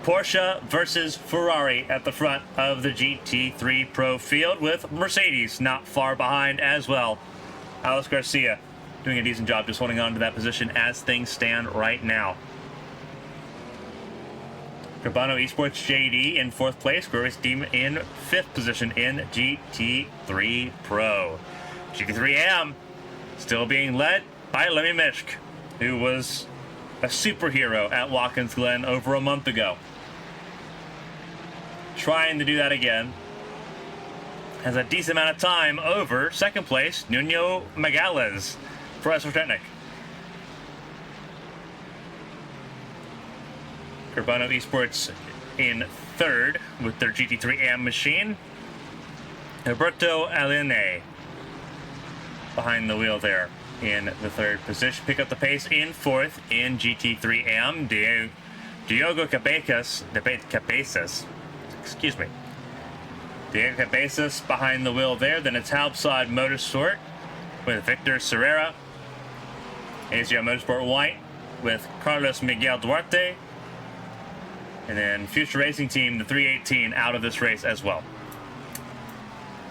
Porsche versus Ferrari at the front of the GT3 Pro field, with Mercedes not far behind as well. Alex Garcia doing a decent job just holding on to that position as things stand right now. Carbano Esports JD in 4th place, Grovis Team in 5th position in GT3 Pro. GT3M still being led by Lemmy Mishk, who was a superhero at Watkins Glen over a month ago. Trying to do that again. Has a decent amount of time over 2nd place, Nuno Magalhães for SR Technic. Carbano Esports in 3rd with their GT3M machine. Alberto Aline behind the wheel there in the 3rd position. Pick up the pace in 4th in GT3M. Diogo Cabezas. Excuse me. Diego Cabezas behind the wheel there. Then it's Halbsod Motorsport with Victor Serrera. ASGO Motorsport White with Carlos Miguel Duarte. And then Future Racing Team, the 318, out of this race as well.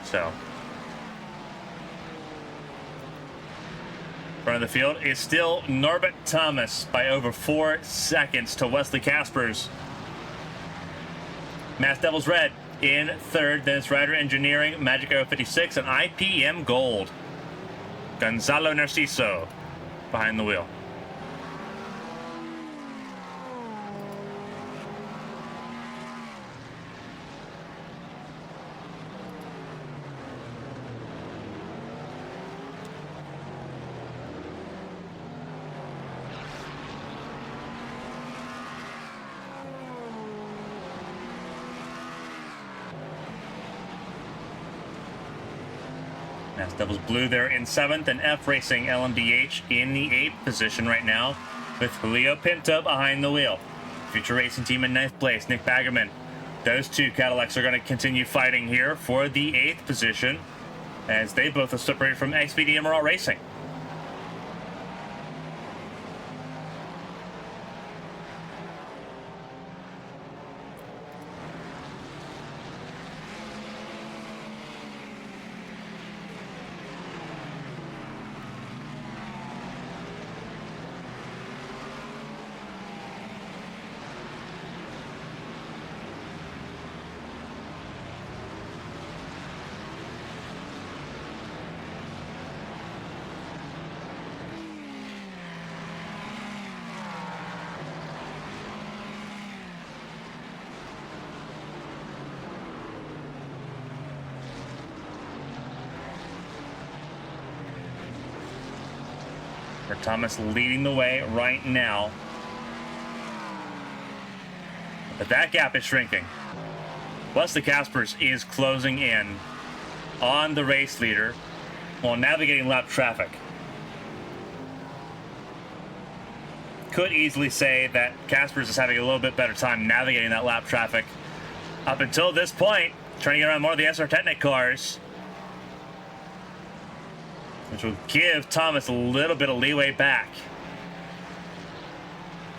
So, front of the field is still Norbert Thomas by over 4 seconds to Wesley Caspers. Mass Devils Red in 3rd. Then it's Rider Engineering, Magic Arrow 56, and IPM Gold. Gonzalo Narciso behind the wheel. Mass Devils Blue there in 7th, and F Racing LMDH in the 8th position right now, with Julio Pinto behind the wheel. Future Racing Team in 9th place, Nick Baggerman. Those two Cadillacs are going to continue fighting here for the 8th position, as they both are separated from XPD Emerald Racing. Thomas leading the way right now. But that gap is shrinking. Wesley Caspers is closing in on the race leader while navigating lap traffic. Could easily say that Caspers is having a little bit better time navigating that lap traffic up until this point, trying to get around more of the SR Technic cars, which will give Thomas a little bit of leeway back.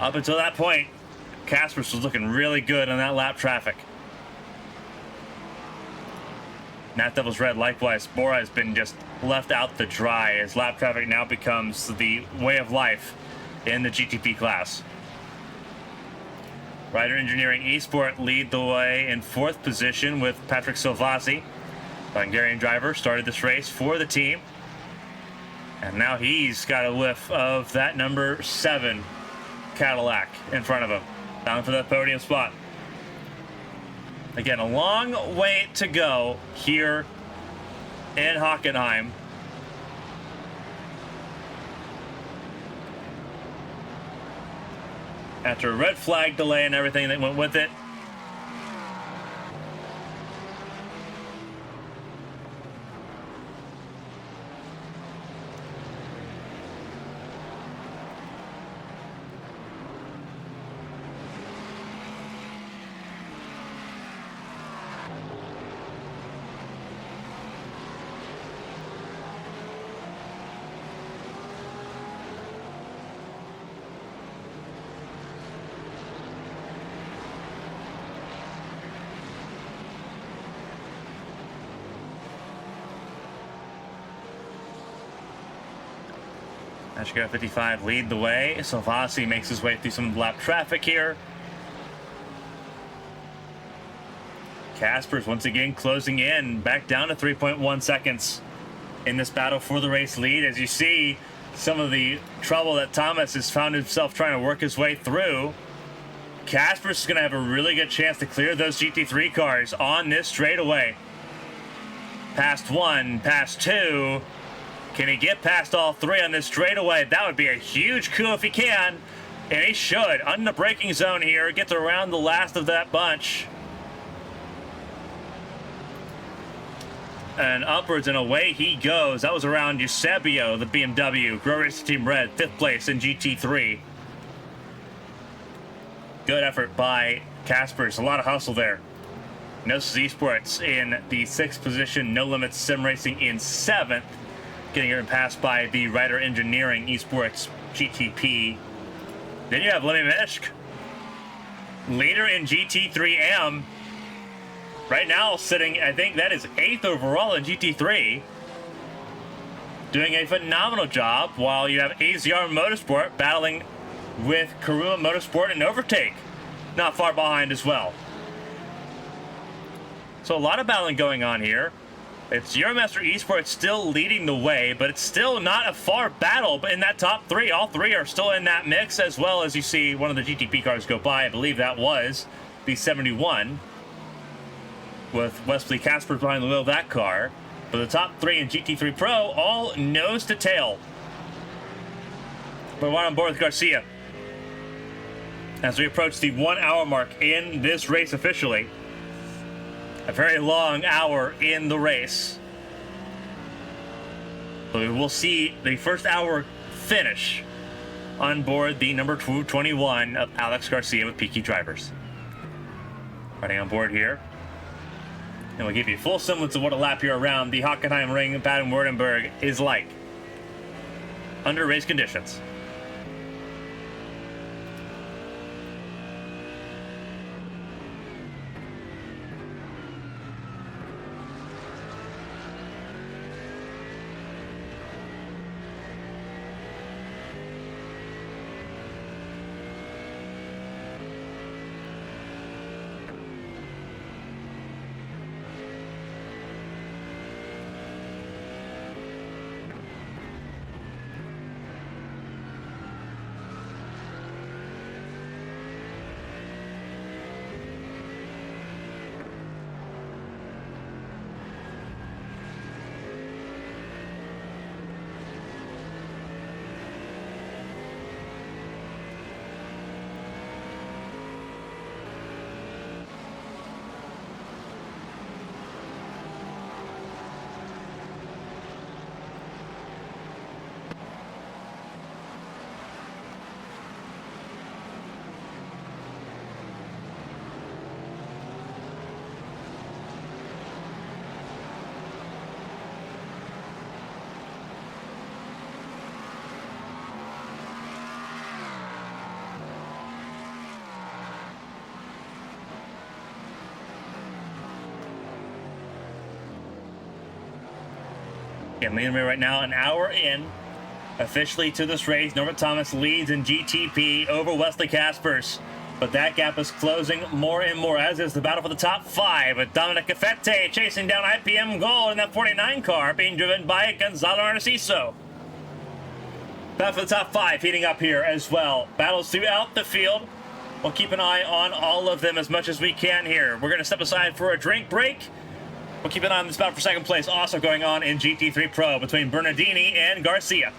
Up until that point, Caspers was looking really good on that lap traffic. Nat Devils Red, likewise, Bora has been just left out to dry as lap traffic now becomes the way of life in the GTP class. Rider Engineering Esport lead the way in 4th position with Patrick Silvazzi. The Hungarian driver started this race for the team, and now he's got a whiff of that number 7 Cadillac in front of him, down for that podium spot. Again, a long way to go here in Hockenheim. After a red flag delay and everything that went with it. Ashgar 55 lead the way. Salvasi makes his way through some lap traffic here. Casper's once again closing in, back down to 3.1 seconds in this battle for the race lead. As you see, some of the trouble that Thomas has found himself trying to work his way through. Casper's going to have a really good chance to clear those GT3 cars on this straightaway. Past one, past two. Can he get past all three on this straightaway? That would be a huge coup if he can. And he should. On the braking zone here. Gets around the last of that bunch. And upwards and away he goes. That was around Eusebio, the BMW. Grow Racing Team Red, 5th place in GT3. Good effort by Caspers. A lot of hustle there. Gnosis Esports in the 6th position. No Limits Sim Racing in 7th. Getting here and passed by the Ryder Engineering Esports GTP. Then you have Lemmy Mishk, leader in GT3M. Right now sitting, I think that is 8th overall in GT3. Doing a phenomenal job, while you have AZR Motorsport battling with Karuma Motorsport and Overtake not far behind as well. So a lot of battling going on here. It's Euromaster Esports still leading the way, but it's still not a far battle. But in that top three, all three are still in that mix, as well as you see one of the GTP cars go by. I believe that was the 71, with Wesley Casper behind the wheel of that car. But the top three in GT3 Pro, all nose to tail. But we're on board with Garcia as we approach the 1 hour mark in this race officially. A very long hour in the race. So we will see the first hour finish on board the number 221 of Alex Garcia with Peaky Drivers. Running on board here. And we'll give you a full semblance of what a lap here around the Hockenheimring Baden-Wurttemberg is like under race conditions. And leading me right now, an hour in, officially to this race. Norbert Thomas leads in GTP over Wesley Caspers. But that gap is closing more and more, as is the battle for the top 5, with Dominic Affette chasing down IPM Gold in that 49 car, being driven by Gonzalo Narciso. Battle for the top 5 heating up here as well. Battles throughout the field. We'll keep an eye on all of them as much as we can here. We're going to step aside for a drink break. We'll keep an eye on this battle for second place, also going on in GT3 Pro between Bernardini and Garcia.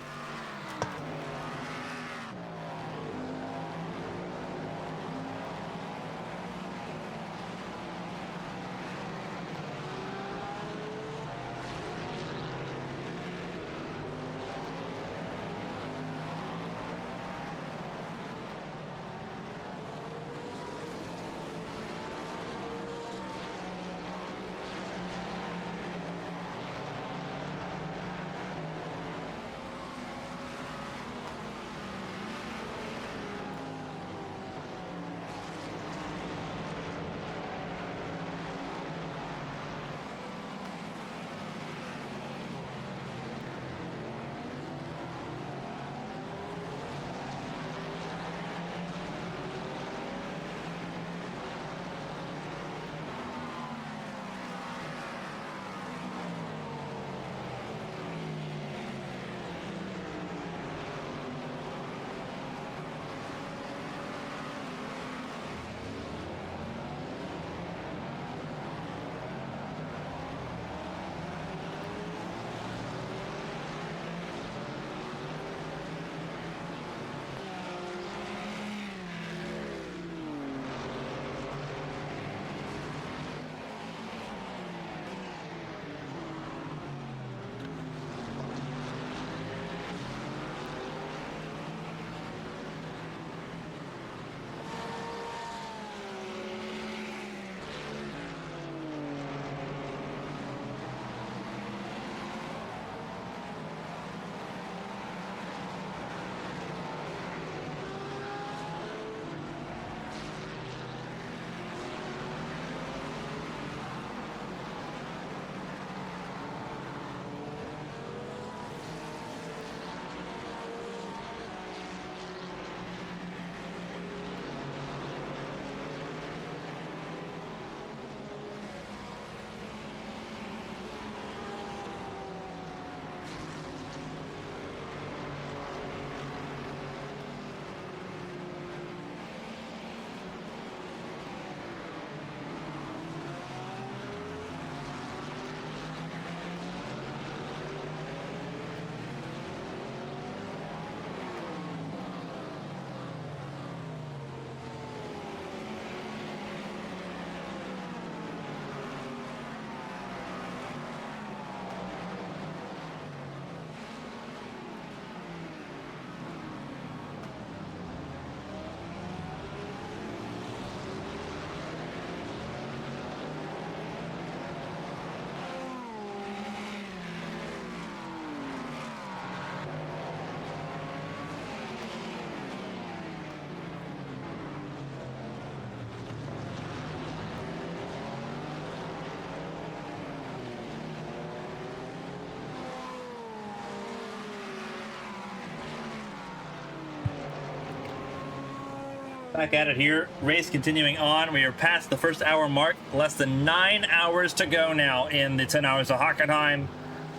Back at it here. Race continuing on. We are past the first hour mark. Less than 9 hours to go now in the 10 hours of Hockenheim.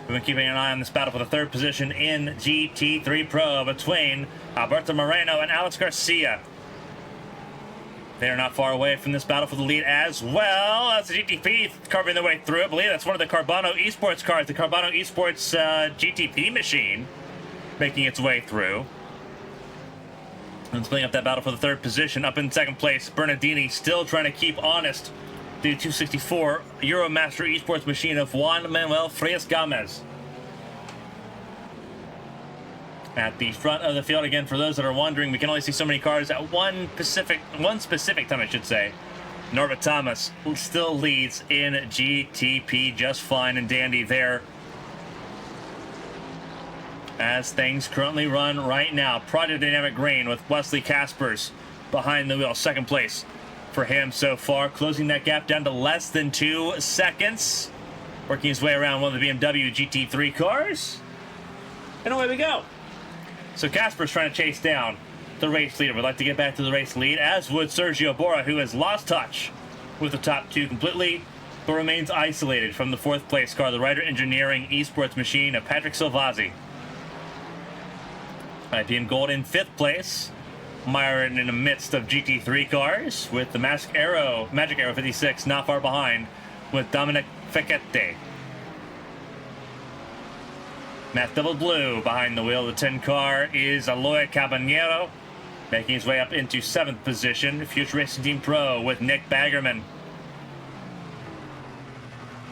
We've been keeping an eye on this battle for the third position in GT3 Pro between Alberto Moreno and Alex Garcia. They are not far away from this battle for the lead as well. That's the GTP carving their way through. I believe that's one of the Carbano Esports cars, the Carbano Esports GTP machine, making its way through. And splitting up that battle for the third position. Up in second place, Bernardini still trying to keep honest the 264 Euromaster Esports machine of Juan Manuel Frias Gomez. At the front of the field again, for those that are wondering, we can only see so many cars at one specific time, I should say. Norbert Thomas still leads in GTP just fine and dandy there. As things currently run right now, Project Dynamic Grain with Wesley Caspers behind the wheel, second place for him so far, closing that gap down to less than 2 seconds, working his way around one of the BMW GT3 cars, and away we go. So Casper's trying to chase down the race leader. Would like to get back to the race lead, as would Sergio Bora, who has lost touch with the top two completely, but remains isolated from the fourth place car, the Ryder Engineering Esports machine of Patrick Silvazzi. IPM Gold in fifth place, mired in the midst of GT3 cars, with the Magic Arrow 56 not far behind, with Dominic Fekete. Matt Double Blue behind the wheel of the 10 car is Aloy Caballero, making his way up into 7th position. Future Racing Team Pro with Nick Baggerman.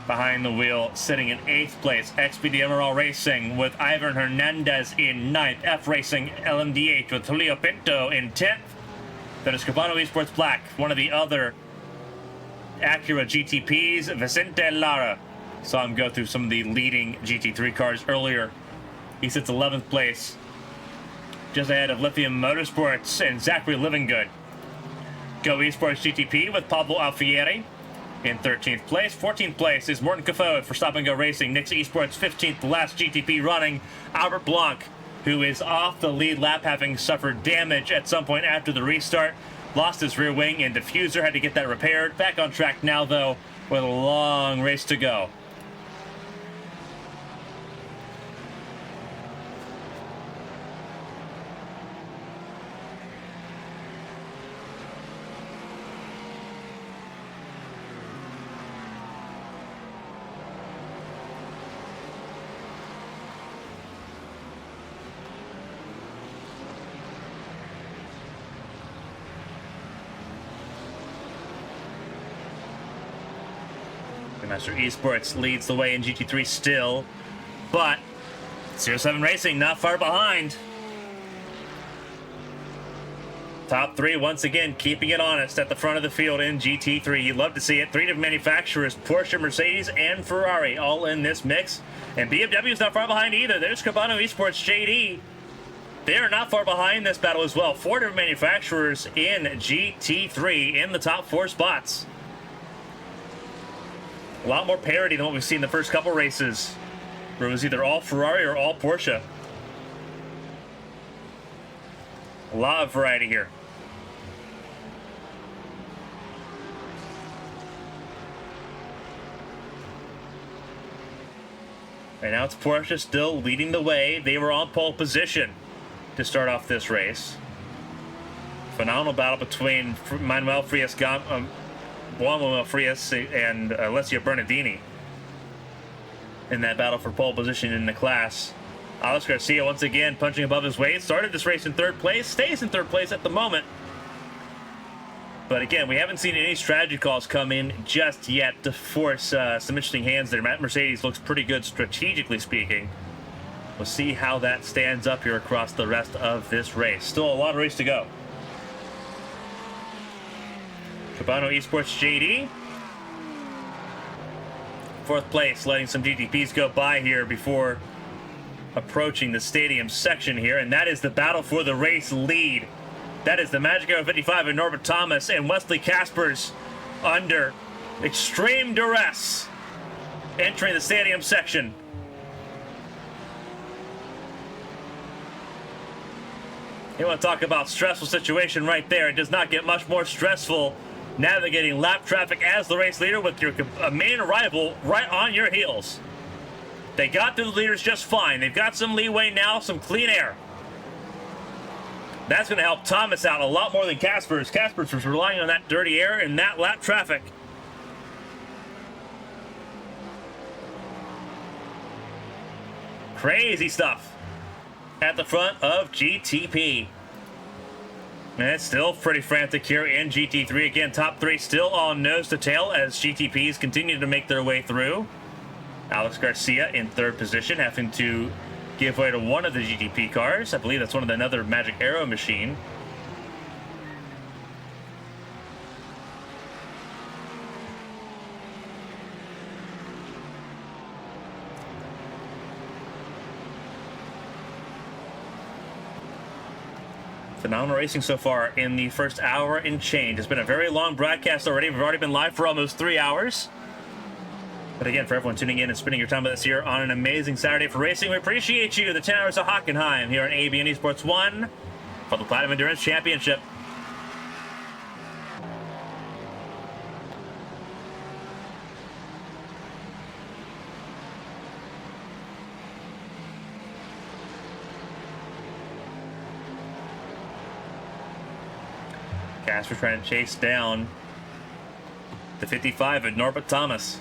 Behind the wheel, sitting in 8th place, XPD Emerald Racing with Ivan Hernandez in 9th. F Racing LMDH with Julio Pinto in 10th. Then is Cabano Esports Black, one of the other Acura GTPs, Vicente Lara. Saw him go through some of the leading GT3 cars earlier. He sits 11th place, just ahead of Lithium Motorsports and Zachary Livingood. Go Esports GTP with Pablo Alfieri in 13th place. 14th place is Morton Cafoe for Stop and Go Racing. Nix Esports 15th, the last GTP running. Albert Blanc, who is off the lead lap, having suffered damage at some point after the restart. Lost his rear wing and diffuser, had to get that repaired. Back on track now, though, with a long race to go. Master Esports leads the way in GT3 still, but 07 Racing not far behind. Top 3 once again keeping it honest at the front of the field in GT3. You'd love to see it. 3 different manufacturers, Porsche, Mercedes, and Ferrari all in this mix. And BMW is not far behind either. There's Cabano Esports JD. They are not far behind this battle as well. 4 different manufacturers in GT3 in the top 4 spots. A lot more parity than what we've seen in the first couple races, where it was either all Ferrari or all Porsche. A lot of variety here. And now it's Porsche still leading the way. They were on pole position to start off this race. Phenomenal battle between Manuel Frias and Alessio Bernardini in that battle for pole position in the class. Alex Garcia once again punching above his weight. Started this race in 3rd place, stays in 3rd place at the moment. But again, we haven't seen any strategy calls come in just yet to force some interesting hands there. Matt Mercedes looks pretty good strategically speaking. We'll see how that stands up here across the rest of this race. Still a lot of race to go. Cabano Esports JD, 4th place, letting some GTPs go by here before approaching the stadium section here, and that is the battle for the race lead. That is the Magic Arrow 55 of Norbert Thomas and Wesley Caspers under extreme duress entering the stadium section. You want to talk about stressful situation right there. It does not get much more stressful navigating lap traffic as the race leader with your main rival right on your heels. They got through the leaders just fine. They've got some leeway now, some clean air. That's going to help Thomas out a lot more than Caspers. Caspers was relying on that dirty air and that lap traffic. Crazy stuff at the front of GTP. And it's still pretty frantic here in GT3. Again, top 3 still on nose to tail as GTPs continue to make their way through. Alex Garcia in 3rd position, having to give way to one of the GTP cars. I believe that's one of another Magic Arrow machine. Phenomenal racing so far in the first hour and change. It's been a very long broadcast already. We've already been live for almost 3 hours. But again, for everyone tuning in and spending your time with us here on an amazing Saturday for racing, we appreciate you. The 10 hours of Hockenheim here on ABN Esports 1 for the Platinum Endurance Championship. Casper trying to chase down the 55 of Norbert Thomas.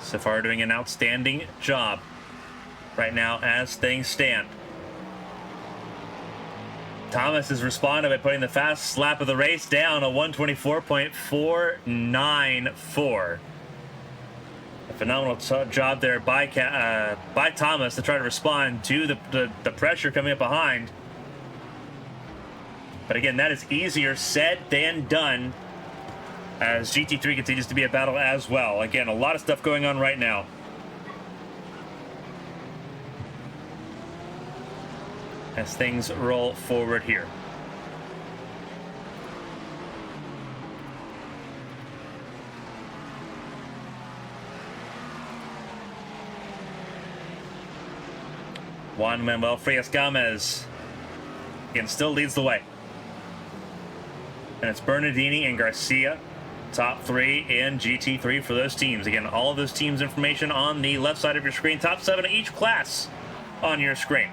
So far doing an outstanding job right now as things stand. Thomas has responded by putting the fast lap of the race down, a 124.494. A phenomenal job there by Thomas to try to respond to the pressure coming up behind. But again, that is easier said than done, as GT3 continues to be a battle as well. Again, a lot of stuff going on right now. As things roll forward here. Juan Manuel Frias Gomez again still leads the way. And it's Bernardini and Garcia, top 3 in GT3 for those teams. Again, all of those teams' information on the left side of your screen. Top 7 of each class on your screen.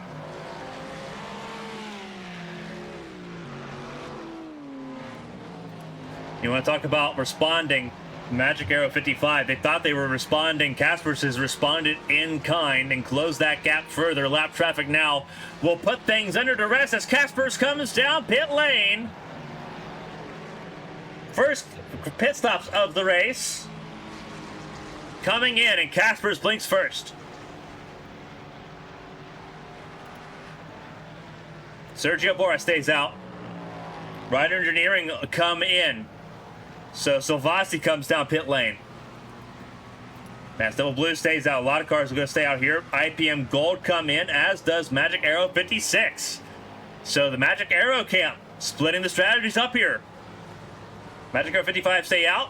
You want to talk about responding? Magic Arrow 55. They thought they were responding. Kaspers has responded in kind and closed that gap further. Lap traffic now will put things under duress as Kaspers comes down pit lane. First pit stops of the race coming in, and Kaspers blinks first. Sergio Bora stays out. Rider Engineering come in. So Silvassi comes down pit lane. Mass Double Blue stays out. A lot of cars are going to stay out here. IPM Gold come in, as does Magic Arrow 56. So the Magic Arrow camp splitting the strategies up here. Magic Arrow 55 stay out.